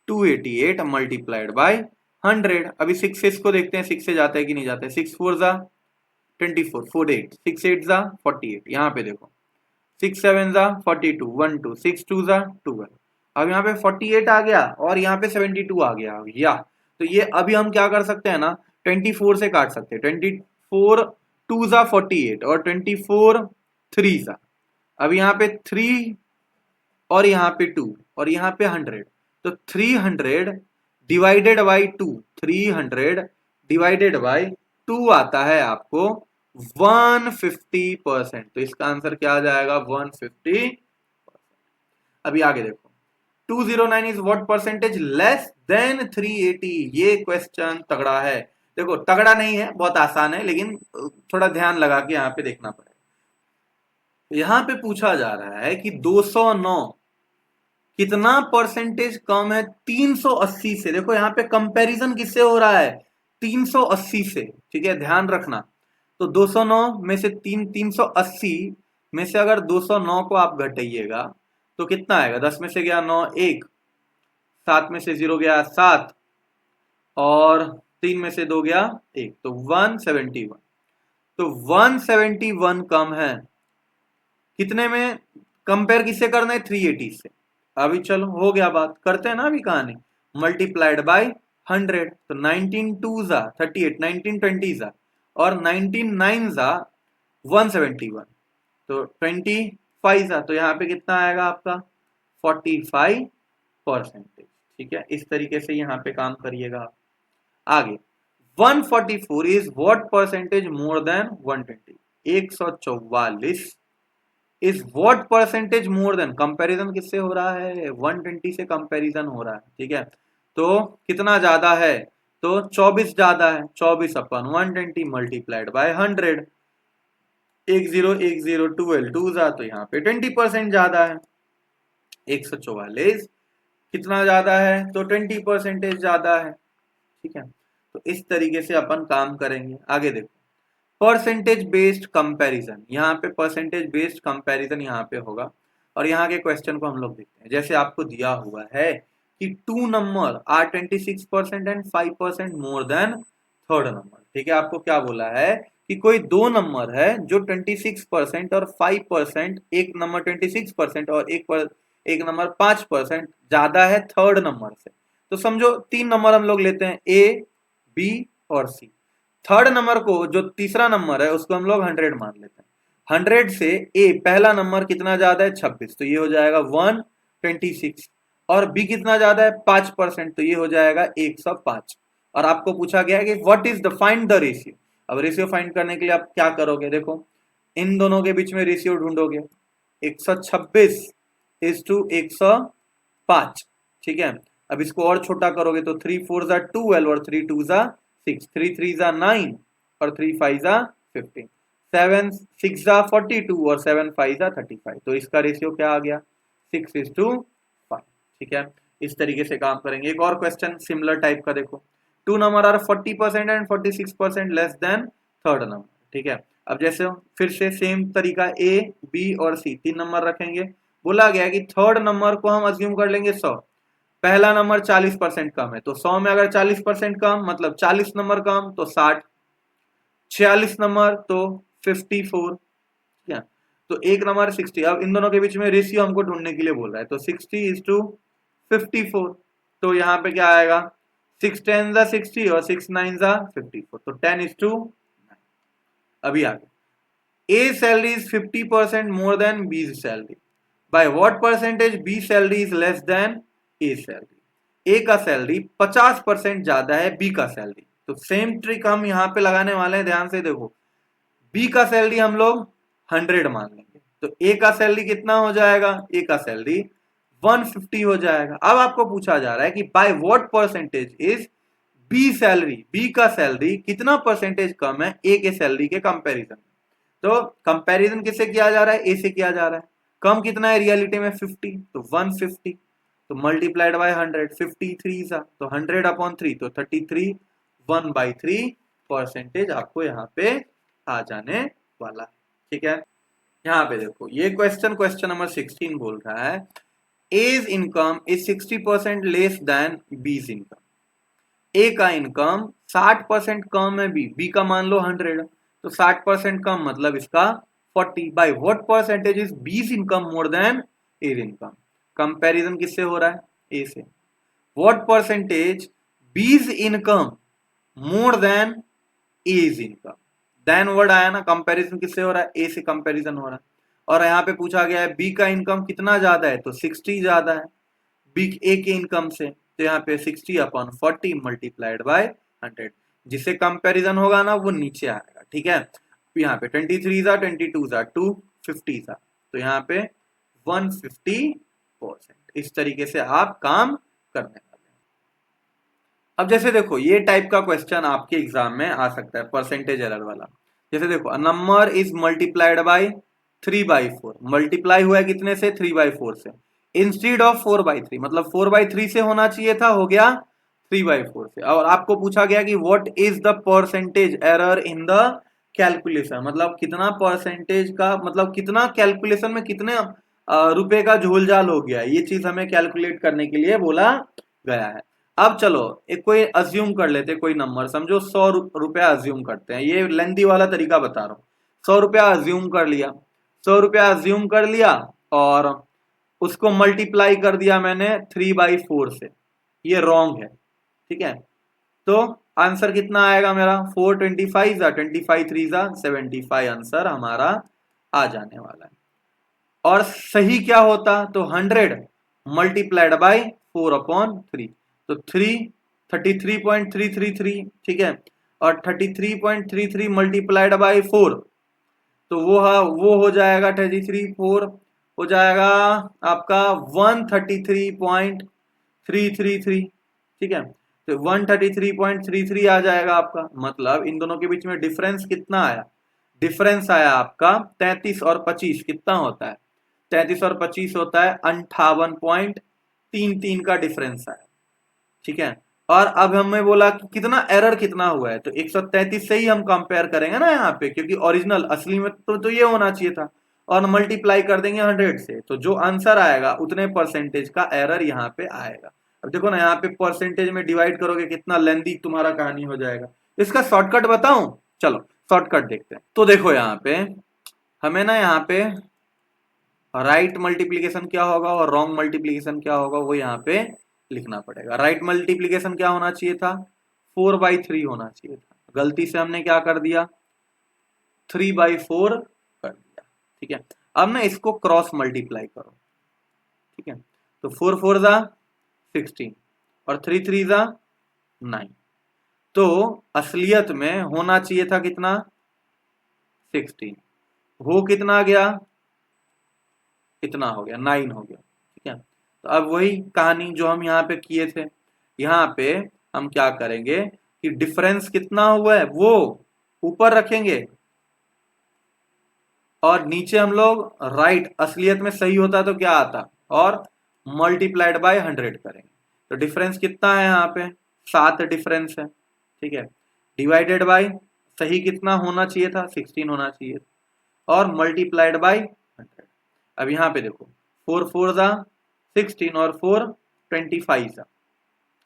288 मल्टीप्लाइड बाय 100। अभी 6 से इसको देखते हैं, 6 से जाता है कि नहीं जाता है। 6 4 जा 24, 48, 6 8 जा 48, यहाँ पे देखो 6 7 जा 42, 1 2, 6 2 जा 12। अब यहाँ पे 48 आ गया और यहाँ पे 72 आ गया, या तो ये अभी हम क्या कर सकते हैं ना, 24 से काट सकते हैं। 24 2 जा 48 और 24 3 जा, अब यहाँ पे 3 और यहाँ पे 2 और यहाँ पे 100, तो 300 डिवाइडेड बाई 2, 300 डिवाइडेड बाई 2 आता है आपको 150%। तो इसका आंसर क्या आ जाएगा, 150। अभी आगे देखो, 209 is what percentage less than 380। ये क्वेश्चन तगड़ा है। देखो तगड़ा नहीं है, बहुत आसान है, लेकिन थोड़ा ध्यान लगा के यहाँ पे देखना पड़ेगा। यहाँ पे पूछा जा रहा है कि 209 कितना परसेंटेज कम है 380 से। देखो यहाँ पे कंपैरिजन किससे हो रहा है, 380 से, ठीक है, ध्यान रखना। तो 209 में से 380 में से अगर 209 को आप घटाइएगा तो कितना आएगा, 10 में से गया 9, 1, 7 में से 0 गया 7, और 3 में से 2 गया 1, तो 171। तो 171 कम है कितने में, कंपेयर किससे करना है, 380 से। अभी चलो हो गया, बात करते हैं ना अभी कहानी, मल्टीप्लाइड बाय 100, तो 19 2 जा 38, 19 20 जा और 19 9 जा 171, तो 25 जा, तो यहाँ पे कितना आएगा आपका 45%, ठीक है। इस तरीके से यहाँ पे काम करिएगा आप। आगे 144 is what percentage more than 120, 144 is what percentage more than, comparison किससे हो रहा है, 120 से कंपैरिजन हो रहा है, ठीक है। तो कितना ज्यादा है, तो 24 ज्यादा है, 24/120 मल्टीप्लाइड बाय 100, 1 0 1 0 12 2 जा, तो यहाँ पे 20% ज्यादा है। 144 कितना ज्यादा है, तो 20% ज्यादा है, ठीक है। तो इस तरीके से अपन काम करेंगे। आगे देखो, परसेंटेज बेस्ड कंपैरिजन, यहाँ पे परसेंटेज बेस्ड कंपैरिजन यहाँ पे होगा। और यहाँ के क्वेश्चन को हम लोग देखते हैं। जैसे आपको दिया हुआ है कि 2 number are 26% and 5% more than third number, ठीक है। आपको क्या बोला है कि कोई दो नंबर है जो 26% और 5%, एक नंबर 26% और एक नंबर 5% ज्यादा है थर्ड नंबर से। तो समझो 3 नंबर हम लोग लेते हैं, ए बी और सी। थर्ड नंबर को, जो तीसरा नंबर है, उसको हम लोग 100 मान लेते हैं। 100 से ए पहला नंबर कितना ज्यादा है, 26, तो ये हो जाएगा 126। और बी कितना ज्यादा है, 5%, तो ये हो जाएगा 105। और आपको पूछा गया है कि what is the find the ratio. अब रेशियो फाइंड करने के लिए आप क्या करोगे, देखो इन दोनों के बीच में रेशियो ढूंढोगे, 126 इज टू 105, ठीक है। अब इसको और छोटा करोगे तो 3 4 जा 12 और 3 2 जा 6, 3 3 जा 9 और 3 5 जा 15, 7 6 जा 42 और 7 5 जा 35, तो इसका रेशियो क्या आ गया, 6:5, ठीक है। इस तरीके से काम करेंगे। एक और क्वेश्चन सिमिलर टाइप का देखो, 2 number are 40% and 46% less than third number, ठीक है। अब जैसे फिर से सेम तरीका, ए बी और सी 3 नंबर रखेंगे, बोला गया कि थर्ड नंबर को हम अज्यूम कर लेंगे 100, पहला नंबर 40% कम है, तो 100 में अगर 40% कम मतलब 40 नंबर कम तो 60, 46 नंबर तो 54, ठीक है, तो एक नंबर 60। अब इन दोनों के बीच में रेशियो हमको ढूंढने के लिए बोल रहा है, तो 60:54, तो यहाँ पे क्या आएगा, 6 10 जा 60 और 6 9 जा 54, तो 10:9। अभी आगे, A salary is 50% more than B's salary. By what percentage B salary is less than A salary? A का सैलरी 50% ज्यादा है B का सैलरी, तो सेम ट्रिक हम यहाँ पे लगाने वाले हैं, ध्यान से देखो। B का सैलरी हम लोग 100 मान लेंगे, तो A का सैलरी कितना हो जाएगा, A का सैलरी 150 हो जाएगा। अब आपको पूछा जा रहा है कि bye what percentage is B salary, B का सैलरी कितना परसेंटेज कम है A के सैलरी के कंपैरिजन में। तो कंपैरिजन किससे किया जा रहा है, ए से किया जा रहा है। कम कितना है रियलिटी में 50, तो 150, तो मल्टीप्लाइड बाय 100, 53 सा, तो 100/3 तो 33, 1/3 परसेंटेज आपको यहाँ पे आ जाने वाला है, ठीक है। यहाँ पे देखो ये क्वेश्चन नंबर 16 बोल रहा है A's income is 60% less than B's income. A का इनकम 60% कम है, बी का मान लो 100, तो 60% कम मतलब इसका 40। By what percentage is B's income more than A's income. Comparison किससे हो रहा है, ए से। What percentage B's income more than A's income, then word आया ना, कंपैरिजन किससे हो रहा है, ए से कंपैरिजन हो रहा है। और यहाँ पे पूछा गया है बी का इनकम कितना ज्यादा है, तो 60 ज्यादा है बी ए के इनकम से, तो यहाँ पे 60/40 मल्टीप्लाइड बाय 100, जिससे कंपैरिजन होगा ना वो नीचे आएगा, ठीक है। यहाँ पे 23 जा 22 जा 250 जा, तो यहाँ पे 150%। इस तरीके से आप काम करने वाले हैं। अब जैसे देखो ये टाइप का क्वेश्चन आपके एग्जाम में आ सकता है, परसेंटेज एरर वाला। जैसे देखो number is multiplied by 3/4, multiply हुआ है कितने से, 3/4 से, इंस्टीड ऑफ 4/3, मतलब 4/3 से होना चाहिए था, हो गया 3/4 से। और आपको पूछा गया कि what is the percentage error in the calculation, मतलब कितना परसेंटेज का, मतलब कितना कैलकुलेशन में कितने रुपए का झोलझाल हो गया, ये चीज हमें कैलकुलेट करने के लिए बोला गया है। अब चलो एक कोई अज्यूम कर लेते, कोई नंबर समझो 100 रुपया अज्यूम करते हैं, ये लेंथी वाला तरीका बता रहा हूँ। 100 रुपया अज्यूम कर लिया, 100 रुपया अज्यूम कर लिया और उसको मल्टीप्लाई कर दिया मैंने 3/4 से, ये रॉन्ग है, ठीक है। तो आंसर कितना आएगा मेरा, 425 जा 25 3 जा 75 आंसर हमारा आ जाने वाला है। और सही क्या होता, तो 100 मल्टीप्लाइड बाय 4/3, तो 33.333, ठीक है, और 33.33 मल्टीप्लाइड बाय 4, तो वो हो जाएगा 4 हो जाएगा आपका 133.333, ठीक है, तो 133.33 आ जाएगा आपका। मतलब इन दोनों के बीच में डिफरेंस कितना आया, डिफरेंस आया आपका 33 और 25, कितना होता है, 33 और 25 होता है 58.33 का डिफरेंस आया, ठीक है। और अब हमें बोला कि कितना एरर कितना हुआ है, तो 133 से ही हम कंपेयर करेंगे ना यहाँ पे, क्योंकि ओरिजिनल असली में तो ये होना चाहिए था, और मल्टीप्लाई कर देंगे 100 से, तो जो आंसर आएगा उतने परसेंटेज का एरर यहाँ पे आएगा। अब देखो ना यहाँ पे परसेंटेज में डिवाइड करोगे कितना लेंथी तुम्हारा कहानी हो जाएगा। इसका शॉर्टकट बताऊं, चलो शॉर्टकट देखते हैं। तो देखो यहाँ पे हमें ना यहाँ पे राइट मल्टीप्लीकेशन क्या होगा और रॉन्ग मल्टीप्लीकेशन क्या होगा वो यहाँ पे लिखना पड़ेगा। राइट मल्टीप्लीकेशन क्या होना चाहिए था, 4/3 होना चाहिए था, गलती से हमने क्या कर दिया, 3/4 कर दिया, ठीक है। अब ना इसको क्रॉस मल्टीप्लाई करो, ठीक है, तो 4 4 जा 16 और 3 3 जा 9, तो असलियत में होना चाहिए था कितना, 16, हो कितना गया, इतना हो गया, 9 हो गया, ठीक है। तो अब वही कहानी जो हम यहाँ पे किए थे, यहाँ पे हम क्या करेंगे कि डिफरेंस कितना हुआ है वो ऊपर रखेंगे और नीचे हम लोग राइट, असलियत में सही होता तो क्या आता, और मल्टीप्लाइड बाय 100 करेंगे। तो डिफरेंस कितना है यहाँ पे, 7 डिफरेंस है, ठीक है, डिवाइडेड बाय सही कितना होना चाहिए था, 16 होना चाहिए था, और मल्टीप्लाइड बाय 100। अब यहाँ पे देखो 4 4 जा 16 और 4 25 जा।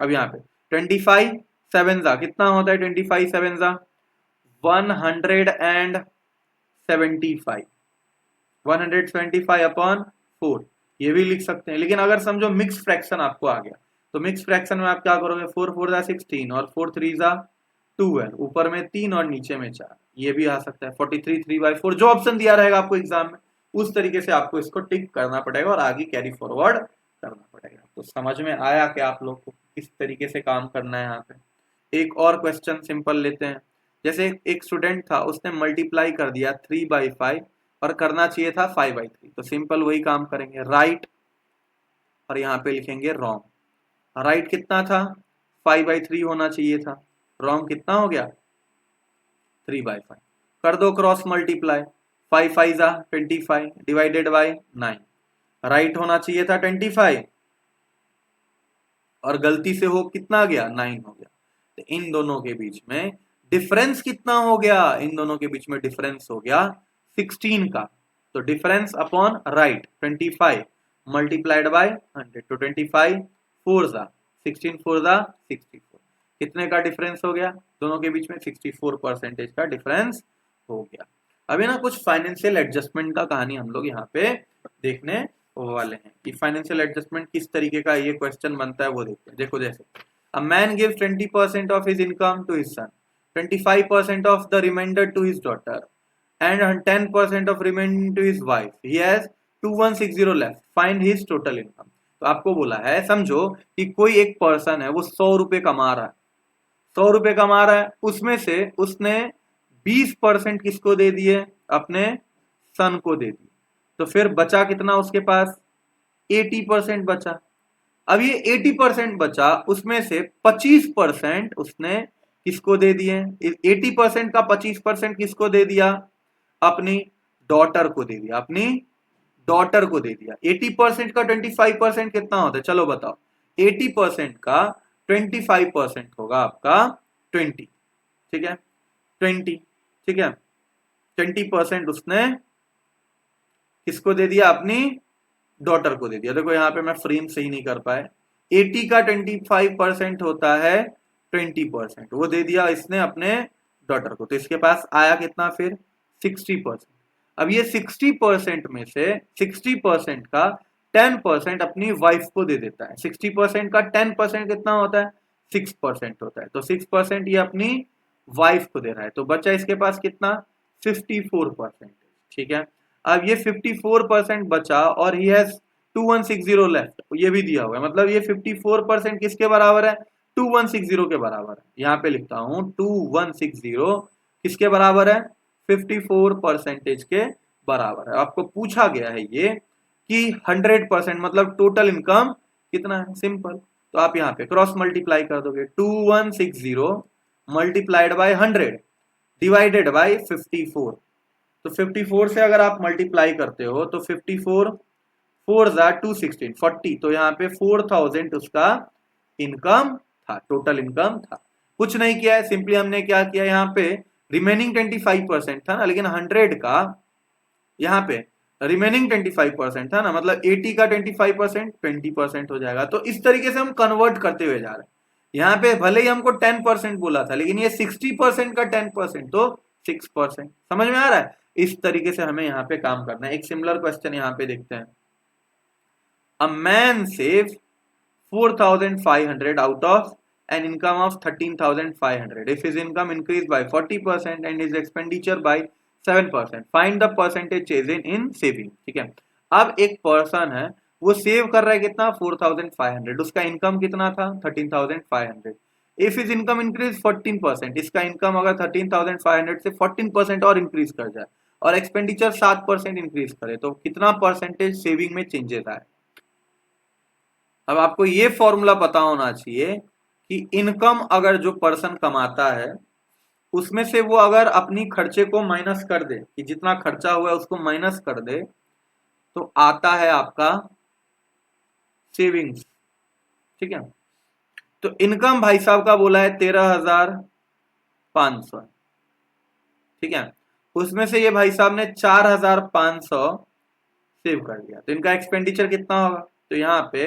अब यहाँ पे 25 7 जा कितना होता है, 25 7 जा 175 175 अपॉन 4, ये भी लिख सकते हैं। लेकिन अगर समझो मिक्स फ्रैक्शन आपको आ गया तो मिक्स फ्रैक्शन में आप क्या करोगे, 4 4 जा 16 और 4 3 जा 12, ऊपर में 3 और नीचे में 4, ये भी आ सकता है 43 3/4। जो ऑप्शन दिया रहेगा आपको एग्जाम में उस तरीके से आपको इसको टिक करना पड़ेगा और आगे कैरी फॉरवर्ड करना पड़ेगा। तो समझ में आया कि आप लोग को किस तरीके से काम करना है। यहाँ पे एक और क्वेश्चन सिंपल लेते हैं। जैसे एक स्टूडेंट था, उसने मल्टीप्लाई कर दिया 3/5 और करना चाहिए था 5/3, तो सिंपल वही काम करेंगे, राइट और यहाँ पे लिखेंगे रॉन्ग। राइट कितना था, 5/3 होना चाहिए था, रॉन्ग कितना हो गया 3/5। कर दो क्रॉस मल्टीप्लाई, 5 5 जा 25 डिवाइडेड बाय 9, राइट होना चाहिए था 25 और गलती से हो कितना गया 9 हो गया। तो इन दोनों के बीच में डिफरेंस कितना हो गया, इन दोनों के बीच में डिफरेंस हो गया 16 का। तो difference upon right 25 multiplied by 100, तो 25 4 जा 16 4 जा 64, कितने का डिफरेंस हो गया दोनों के बीच में, 64% का डिफरेंस हो गया। अभी ना कुछ फाइनेंशियल एडजस्टमेंट का कहानी हम लोग यहाँ पे देखने वाले हैं कि फाइनेंशियल एडजस्टमेंट किस तरीके का ये क्वेश्चन बनता है वो देखते हैं। देखो जैसे a man gives 20% of his income to his son, 25% of the reminder to his daughter and 10% of remaining to his wife. He has 2160 left. Find his total income. तो आपको बोला है, समझो कि कोई एक पर्सन है वो 100 रुपए कमा रहा है, 100 रुपए कमा रहा है, उसमें से उसने 20% किसको दे दिए, अपने सन को दे दिए, तो फिर बचा कितना उसके पास 80% बचा। अब ये 80% बचा, उसमें से 25% उसने किसको दे दिए, 80% का 25% किसको दे दिया, अपनी डॉटर को दे दिया, अपनी डॉटर को दे दिया। 80% का 25% कितना होता है, चलो बताओ। 80% का 25% होगा आपका 20, ठीक है 20, ठीक है 20% उसने किसको दे दिया, अपनी डॉटर को दे दिया। देखो यहाँ पे मैं फ्रेम सही नहीं कर पाए, 80 का 25% होता है 20%, वो दे दिया इसने अपने डॉटर को, तो इसके पास आया कितना फिर 60%। अब ये 60% में से 60% का 10% अपनी वाइफ को दे देता है। 60% का 10% कितना होता है 6% होता है, तो 6% ये अपनी वाइफ को दे रहा है, तो बचा इसके पास कितना 54%, ठीक है। अब ये 54% बचा और ही हैज 2160 लेफ्ट, ये भी दिया हुआ है, मतलब ये 54% किसके बराबर है 2160 के बराबर है। यहाँ पे लिखता हूं 2160 किसके बराबर है 54% के बराबर है। आपको पूछा गया है ये कि 100% मतलब टोटल इनकम कितना है, सिंपल, तो आप यहाँ पे क्रॉस मल्टीप्लाई कर दोगे, 2160 मल्टीप्लाइड बाय 100 डिवाइडेड बाय 54, तो 54 से अगर आप मल्टीप्लाई करते हो तो 54 4 जा 216 40, तो यहाँ पे 4000 उसका इनकम था, टोटल इनकम था। कुछ नहीं किया है, सिंपली हमने क्या किया, यहाँ पे रिमेनिंग 25% था ना, लेकिन 100 का यहाँ पे रिमेनिंग 25% था ना, मतलब 80 का 25% 20% हो जाएगा। तो इस तरीके से हम कन्वर्ट करते हुए जा रहे हैं। यहाँ पे भले ही हमको 10% बोला था, लेकिन ये 60% का 10% तो 6%, समझ में आ रहा है। इस तरीके से हमें यहाँ पे काम करना है। एक सिमिलर क्वेश्चन यहाँ पे देखते हैं। A man save 4500 out of an income of 13,500 if his income increased by 40% and his expenditure by 7%, find the percentage chosen in saving, ठीक है। अब एक पर्सन है वो सेव कर रहा है कितना 4500, उसका इनकम कितना था 13,500, इफ इज इनकम इंक्रीज 14%, इसका इनकम अगर 13,500 से 14% और इंक्रीज कर जाए और एक्सपेंडिचर 7% इंक्रीज करे तो कितना परसेंटेज सेविंग में चेंजेस आए। अब आपको ये फॉर्मूला पता होना चाहिए कि इनकम अगर जो पर्सन कमाता है उसमें से वो अगर अपनी खर्चे को माइनस कर दे, कि जितना खर्चा हुआ है उसको माइनस कर दे, तो आता है आपका सेविंग्स, ठीक है। तो इनकम भाई साहब का बोला है 13,500, ठीक है, उसमें से ये भाई साहब ने 4,500 सेव कर दिया। तो इनका एक्सपेंडिचर कितना होगा, तो यहाँ पे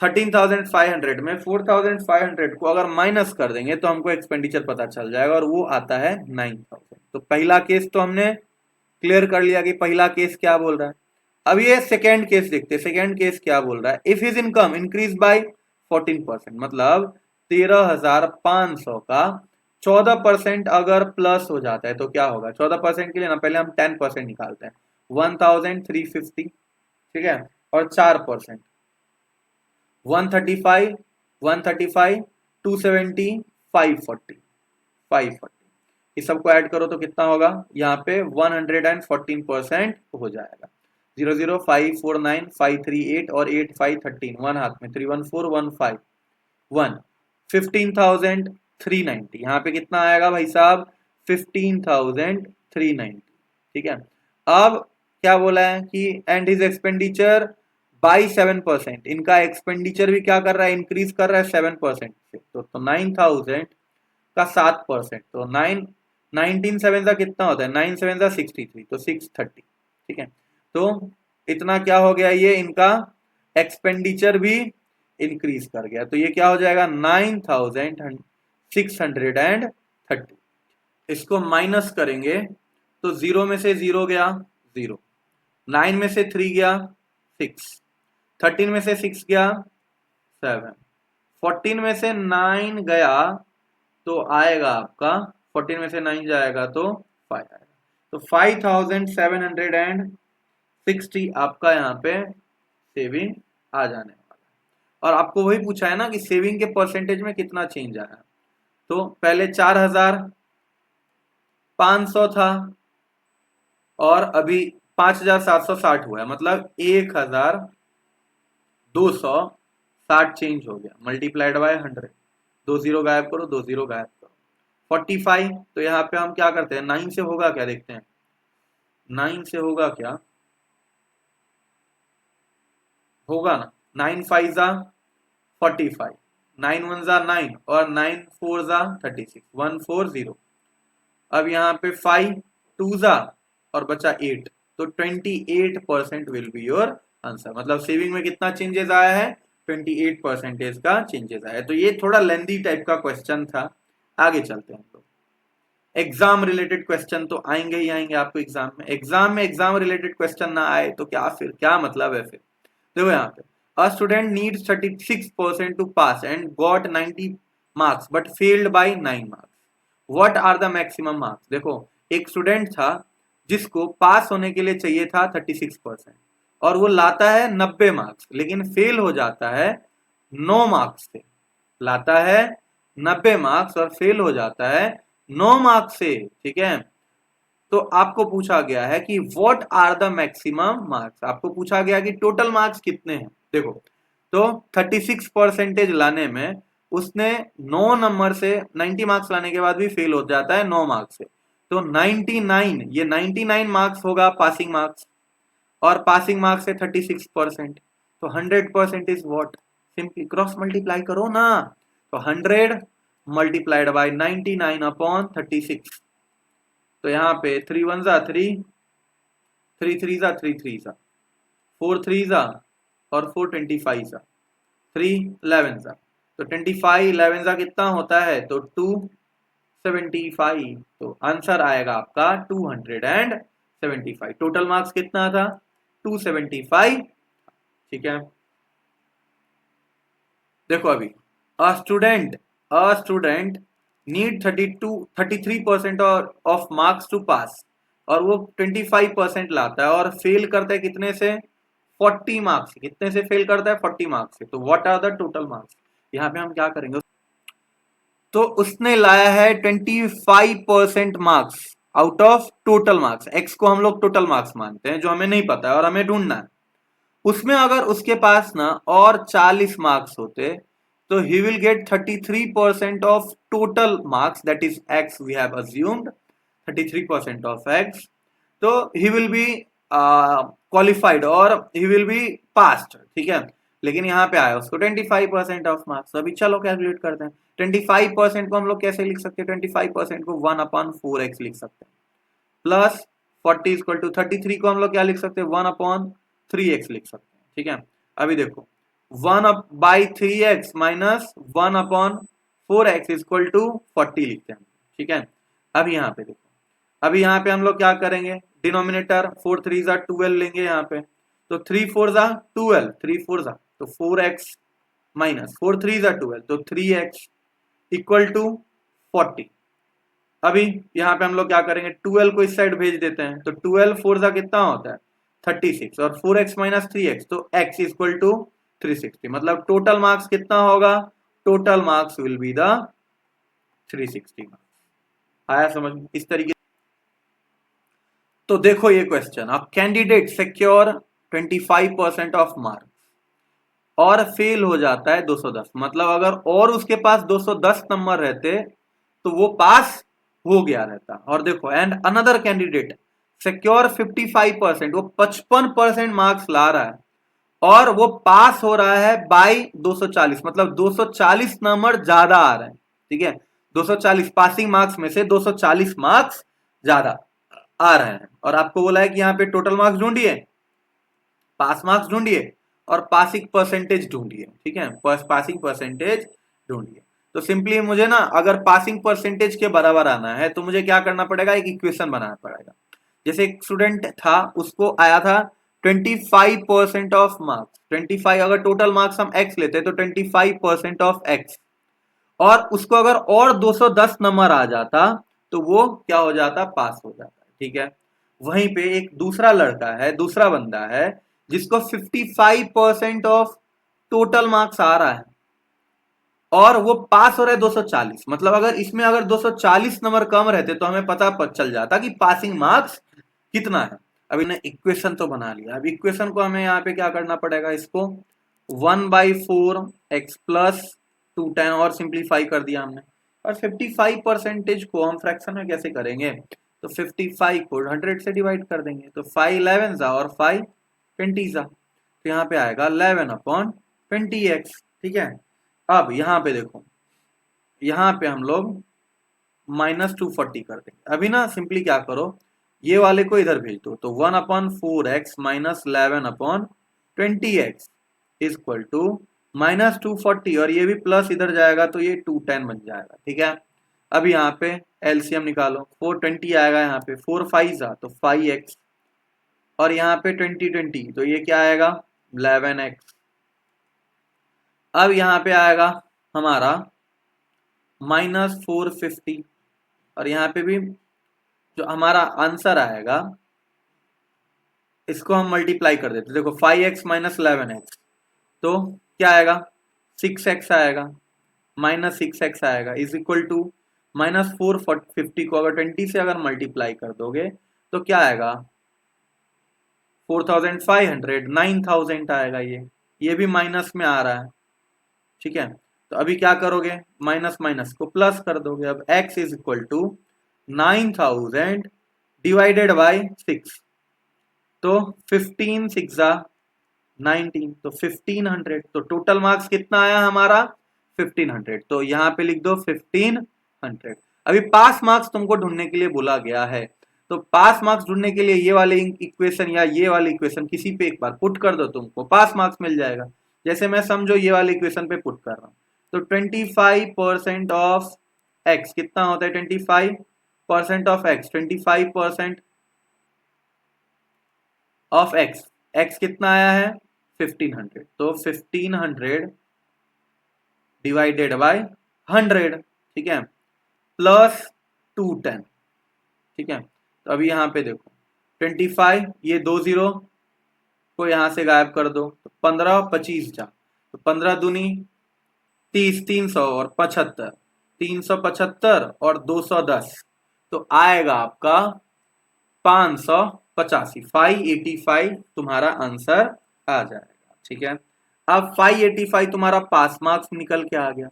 13,500 में 4,500 को अगर माइनस कर देंगे तो हमको एक्सपेंडिचर पता चल जाएगा और वो आता है 9,000। तो पहला केस तो हमने क्लियर कर लिया कि पहला केस क्या बोल रहा है। अब ये सेकेंड केस देखते हैं। सेकेंड केस क्या बोल रहा है, if his income increase by 14%, मतलब 13,500 का 14% अगर प्लस हो जाता है तो क्या होगा। 14% के लिए ना पहले हम 10% निकालते हैं, 1,350, ठीक है, और 4%, 135, 135, 270, 540, 540, इस सबको ऐड करो तो कितना होगा, यहाँ पे 114% हो जाएगा। 00549,538 और 8513, वन हाथ में 31415 1 15,390, यहाँ पे कितना आएगा भाई साहब 15,390, ठीक है। अब क्या बोला है कि एंड हिज एक्सपेंडिचर बाई 7%, इनका एक्सपेंडिचर भी क्या कर रहा है, इंक्रीज कर रहा है 7% से। तो 9,000 का 7%, तो 19 7 का कितना होता है, 9 7 का 63, तो 630, ठीक है। तो इतना क्या हो गया, ये इनका एक्सपेंडिचर भी इंक्रीज कर गया। तो ये क्या हो जाएगा 9,630। इसको माइनस करेंगे तो 0 में से 0 गया 0, 9 में से 3 गया 6, 13 में से 6 गया 7, 14 में से 9 गया तो आएगा आपका, 14 में से 9 जाएगा तो 5 आएगा। तो 5,760 आपका यहाँ पे सेविंग आ जाने वाला है। और आपको वही पूछा है ना कि सेविंग के परसेंटेज में कितना चेंज आया। तो पहले 4,500 था और अभी 5,760 हुआ है, मतलब 1,260 चेंज हो गया, मल्टीप्लाइड बाय 100। 2 जीरो गायब करो, 2 जीरो गायब करो। 45, तो यहाँ पे हम क्या करते हैं, 9 से होगा क्या, देखते हैं 9 से होगा क्या, होगा ना, 9 5 जा 45, 9 1 जा 9 और 9 4 जा 36, 140। अब यहाँ पे 5 2 जा और बचा 8, तो 28% विल बी योर आंसर। मतलब सेविंग में कितना चेंजेस आया है, 28% का चेंजेस आया है। तो ये थोड़ा लेंदी टाइप का क्वेश्चन था। आगे चलते हैं तो एग्जाम रिलेटेड क्वेश्चन तो आएंगे ही आएंगे आपको एग्जाम में। एग्जाम रिलेटेड क्वेश्चन ना आए तो क्या फिर क्या मतलब है फिर। देखो यहाँ पे a student needs 36% to pass and got 90 marks but failed by 9 marks, what are the maximum marks. देखो एक स्टूडेंट था जिसको पास होने के लिए चाहिए था 36% और वो लाता है 90 मार्क्स, लेकिन फेल हो जाता है 9 मार्क्स से। लाता है 90 मार्क्स और फेल हो जाता है 9 मार्क्स से, ठीक है। तो आपको पूछा गया है कि what are the maximum marks. आपको पूछा गया कि टोटल मार्क्स कितने हैं। देखो तो 36% लाने में उसने 9 नंबर से 90 मार्क्स लाने के बाद भी फेल हो जाता है 9 मार्क्स से, तो 99, ये 99 मार्क्स होगा पासिंग मार्क्स, और पासिंग मार्क्स है 36%, तो 100% is what, simply cross multiply करो ना। तो 100 मल्टीप्लाइड बाय 99 अपॉन 36, तो यहाँ पे 3 1 जा 3, 3 3 जा 3 3 जा, 4 3 जा और 4 25 जा, 3 11 जा, तो 25 11 जा कितना होता है, तो 275। तो आंसर आएगा आपका 275। टोटल मार्क्स कितना था, 275, ठीक है। देखो अभी a student need 33% of marks to pass, और वो 25% लाता है और फेल करता है कितने से, 40 मार्क्स। कितने से फेल करता है, 40 मार्क्स से। तो what are the total marks, यहाँ पे हम क्या करेंगे, तो उसने लाया है 25% marks out of total marks. X को हम लोग टोटल मार्क्स मानते हैं जो हमें नहीं पता है और हमें ढूंढना है। उसमें अगर उसके पास ना और 40 मार्क्स होते तो he will get 33% of total marks, that is X we have assumed 33% of X. तो ही विल बी क्वालिफाइड और ही विल बी पास्ड, ठीक है। लेकिन यहाँ पे आया उसको 25% ऑफ मार्क्स। अभी चलो कैलकुलेट करते हैं। 25% को हम लोग कैसे लिख सकते हैं, 25% को 1/4x लिख सकते हैं, प्लस 40 इक्वल टू 33 को हम लोग क्या लिख सकते हैं 1/3x लिख सकते हैं। ठीक है, अभी देखो 1/3x minus 1/4x equal to 40 लिखते हैं। ठीक है, अब यहाँ पे देखो, अभी यहाँ पे हम लोग क्या करेंगे, डिनोमिनेटर 4 3 जा 12 लेंगे यहाँ पे, तो 3 4 जा 12, 3 4 जा तो 4x माइनस 4 3 जा 12 तो 3x इक्वल टू 40। अभी यहाँ पे हम लोग क्या करेंगे, 12 को इस साइड भेज देते हैं, तो 12 4 जा कितना होता है 36 और 4x माइनस 3x तो x इक्वल टू 360। मतलब टोटल मार्क्स कितना होगा, total marks will be the 360 marks. आया समझ इस तरीके। तो देखो ये question, a candidate secure 25% of marks और फेल हो जाता है 210, मतलब अगर और उसके पास 210 नंबर रहते तो वो पास हो गया रहता। और देखो एंड अनदर कैंडिडेट सिक्योर 55%, वो 55% मार्क्स ला रहा है और वो पास हो रहा है बाई 240, मतलब 240 नंबर ज्यादा आ रहे हैं। ठीक है, 240 पासिंग मार्क्स में से 240 मार्क्स ज्यादा आ रहे हैं और आपको बोला है कि यहाँ पे टोटल मार्क्स ढूंढिए, पास मार्क्स ढूंढिए और पासिंग परसेंटेज ढूंढिए। ठीक है, पासिंग परसेंटेज ढूंढिए। तो सिंपली मुझे ना अगर पासिंग परसेंटेज के बराबर आना है तो मुझे क्या करना पड़ेगा, एक इक्वेशन बनाना पड़ेगा। जैसे एक स्टूडेंट था, उसको आया था 25% ऑफ मार्क्स, 25 अगर टोटल मार्क्स हम x लेते तो 25% ऑफ x, और उसको अगर और 210 नंबर आ जाता तो वो क्या हो जाता, पास हो जाता। ठीक है, वहीं पे एक दूसरा लड़का है, दूसरा बंदा है जिसको 55% ऑफ टोटल मार्क्स आ रहा है और वो पास हो रहा है 240, मतलब अगर इसमें अगर 240 नंबर कम रहते तो हमें पता चल जाता कि पासिंग मार्क्स कितना है। अभी ने इक्वेशन तो बना लिया, अब इक्वेशन को हमें यहाँ पे क्या करना पड़ेगा, इसको 1/4x प्लस 210 और सिंप्लीफाई कर दिया हमने। और 55% को हम फ्रैक्शन में कैसे करेंगे, तो 55 को 100 से डिवाइड कर देंगे, तो 5 11 जा और 5 20 जा, तो यहाँ पे आएगा 11/20x। ठीक है, अब यहाँ पे देखो, यहाँ पे हम लोग -240 कर देंगे। अभी ना सिंपली क्या करो, ये वाले को इधर भेज दो, तो 1/4x minus 11/20x equal to -240 और ये भी प्लस इधर जाएगा तो ये 210 बन जाएगा। ठीक है, अब यहाँ पे एलसीएम निकालो, 420 आएगा, यहाँ पे 4 5 जा तो 5x और यहाँ पे 20 20 तो ये क्या आएगा 11x। अब यहाँ पे आएगा हमारा -450 और यहाँ पे भी जो हमारा आंसर आएगा इसको हम मल्टीप्लाई कर देते, देखो 5x माइनस 11x तो क्या आएगा 6x आएगा, -6x आएगा इज इक्वल टू -450 को अगर 20 से अगर मल्टीप्लाई कर दोगे तो क्या आएगा 4500, 9000 आएगा। ये भी माइनस में आ रहा है। ठीक है, तो अभी क्या करोगे, माइनस माइनस को प्लस कर दोगे। अब x is equal to 9000 divided by 6 तो 15 6 19 तो 1500, तो टोटल मार्क्स कितना आया हमारा 1500, तो यहाँ पे लिख दो 1500। अभी पास मार्क्स तुमको ढूंढने के लिए बोला गया है, तो पास मार्क्स ढूंढने के लिए ये वाले इक्वेशन या ये वाले इक्वेशन किसी पे एक बार पुट कर दो, तुमको पास मार्क्स मिल जाएगा। जैसे मैं समझो ये वाले इक्वेशन पे पुट कर रहा हूँ, तो 25% ऑफ x कितना होता है, 25% ऑफ x, 25% ऑफ x कितना आया है 1500, तो 1500 डिवाइडेड बाय 100। ठीक है, प्लस 210। ठीक है, तो अभी यहाँ पे देखो 25, ये 2 0 को यहाँ से गायब कर दो, तो 15 25 जा, तो 15 दूनी 30, 300 और 75, 375 और 210 तो आएगा आपका 585, 585 तुम्हारा आंसर आ जाएगा। ठीक है, अब 585 तुम्हारा पास मार्क्स निकल के आ गया।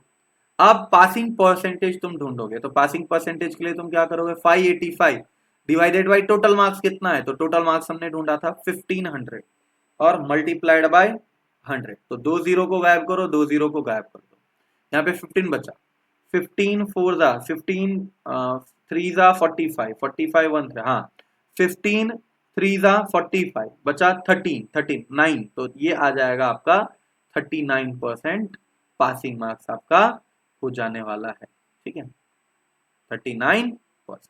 अब पासिंग परसेंटेज तुम ढूंढोगे, तो पासिंग परसेंटेज के लिए तुम क्या करोगे, 585 डिवाइडेड बाई टोटल मार्क्स कितना है, तो टोटल मार्क्स हमने ढूंढा था 1500 और मल्टीप्लाइड बाय 100, तो 2 0 को गायब करो, 2 0 को गायब कर दो, यहाँ पे 15 बचा, 15 4 जा 15 3 जा 45, 45 1 हाँ 15 3 जा 45 बचा 13 तो ये आ जाएगा आपका 39% पासिंग मार्क्स आपका हो जाने वाला है। ठीक है, 39%।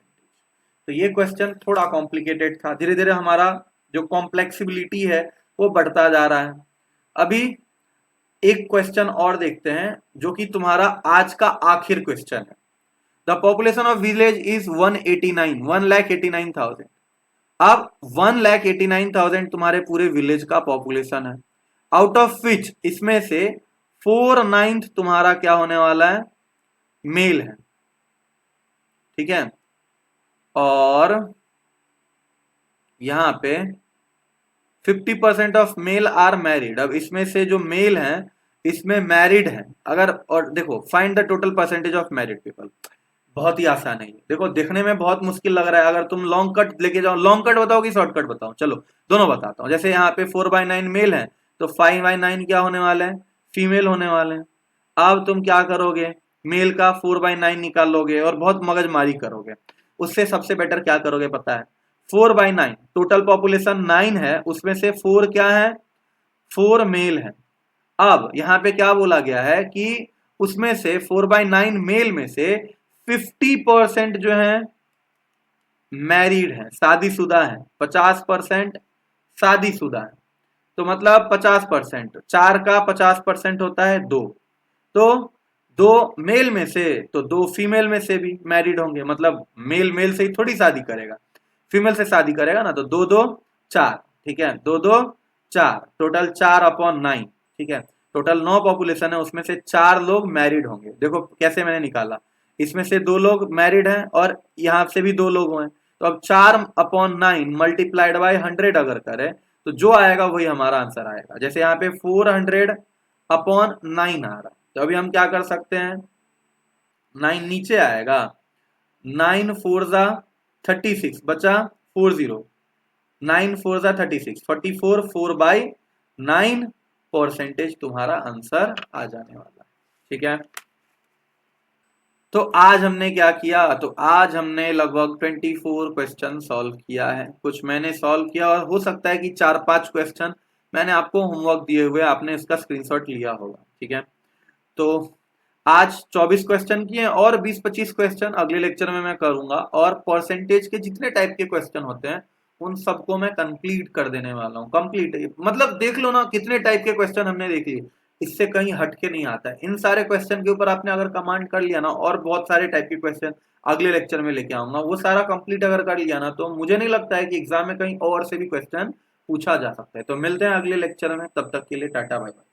तो ये क्वेश्चन थोड़ा कॉम्प्लिकेटेड था, धीरे धीरे हमारा जो कॉम्प्लेक्सिबिलिटी है वो बढ़ता जा रहा है। अभी एक क्वेश्चन और देखते हैं जो कि तुम्हारा आज का आखिर क्वेश्चन है। The population of village is 1,89,000। अब 1,89,000 तुम्हारे पूरे विलेज का पॉपुलेशन है, आउट ऑफ विच इसमें से 4/9 तुम्हारा क्या होने वाला है, मेल है। ठीक है, और यहां पे 50% ऑफ मेल आर मैरिड। अब इसमें से जो मेल हैं इसमें मैरिड हैं अगर, और देखो find the total percentage of married people. बहुत ही आसान है ये, देखो देखने में बहुत मुश्किल लग रहा है। अगर तुम लॉन्ग कट लेके जाओ, लॉन्ग कट बताओ कि शॉर्ट कट बताओ, चलो दोनों बताता हूं। जैसे यहाँ पे 4/9 मेल है तो 5/9 क्या होने वाले हैं, फीमेल होने वाले हैं। अब तुम क्या करोगे, मेल का 4/9 निकाल लोगे और बहुत मगजमारी करोगे। उससे सबसे बेटर क्या करोगे पता है, 4/9 टोटल पॉपुलेशन 9 है, उसमें से 4 क्या है, 4 मेल है। अब यहाँ पे क्या बोला गया है कि उसमें से 4/9 मेल में से 50% जो है मैरिड है, शादीशुदा है, 50% शादीशुदा है। तो मतलब 50%, 4 का 50% होता है 2। तो 2 मेल में से तो 2 फीमेल में से भी मैरिड होंगे, मतलब मेल मेल से ही थोड़ी शादी करेगा, फीमेल से शादी करेगा ना। तो 2 2 4, ठीक है, 2 2 4, टोटल 4/9। ठीक है, टोटल 9 पॉपुलेशन है, उसमें से 4 लोग मैरिड होंगे। देखो कैसे मैंने निकाला, इसमें से 2 लोग मैरिड हैं और यहां से भी 2 लोग हैं। तो अब 4/9 मल्टीप्लाइड बाय 100 अगर करें तो जो आएगा वही हमारा आंसर आएगा। जैसे यहाँ पे 400/9 आ रहा, तो अभी हम क्या कर सकते हैं, 9 नीचे आएगा, 9 4 जा 36 बचा 40, 9 4 जा 36, 44, 4/9 परसेंटेज तुम्हारा आंसर आ जाने वाला है। ठीक है, तो आज हमने क्या किया, तो आज हमने लगभग 24 क्वेश्चन सॉल्व किया है। कुछ मैंने सॉल्व किया और हो सकता है कि 4-5 क्वेश्चन मैंने आपको होमवर्क दिए हुए आपने इसका स्क्रीनशॉट लिया होगा। ठीक है, तो आज 24 क्वेश्चन किए और 20-25 क्वेश्चन अगले लेक्चर में मैं करूंगा, और परसेंटेज के जितने टाइप के क्वेश्चन होते हैं उन सबको मैं कंप्लीट कर देने वाला हूँ। कंप्लीट मतलब देख लो ना कितने टाइप के क्वेश्चन हमने देख लिए, इससे कहीं हटके नहीं आता है। इन सारे क्वेश्चन के ऊपर आपने अगर कमांड कर लिया ना, और बहुत सारे टाइप के क्वेश्चन अगले लेक्चर में लेके आऊंगा, वो सारा कंप्लीट अगर कर लिया ना, तो मुझे नहीं लगता है कि एग्जाम में कहीं और से भी क्वेश्चन पूछा जा सकता है। तो मिलते हैं अगले लेक्चर में, तब तक के लिए टाटा बाय बाय।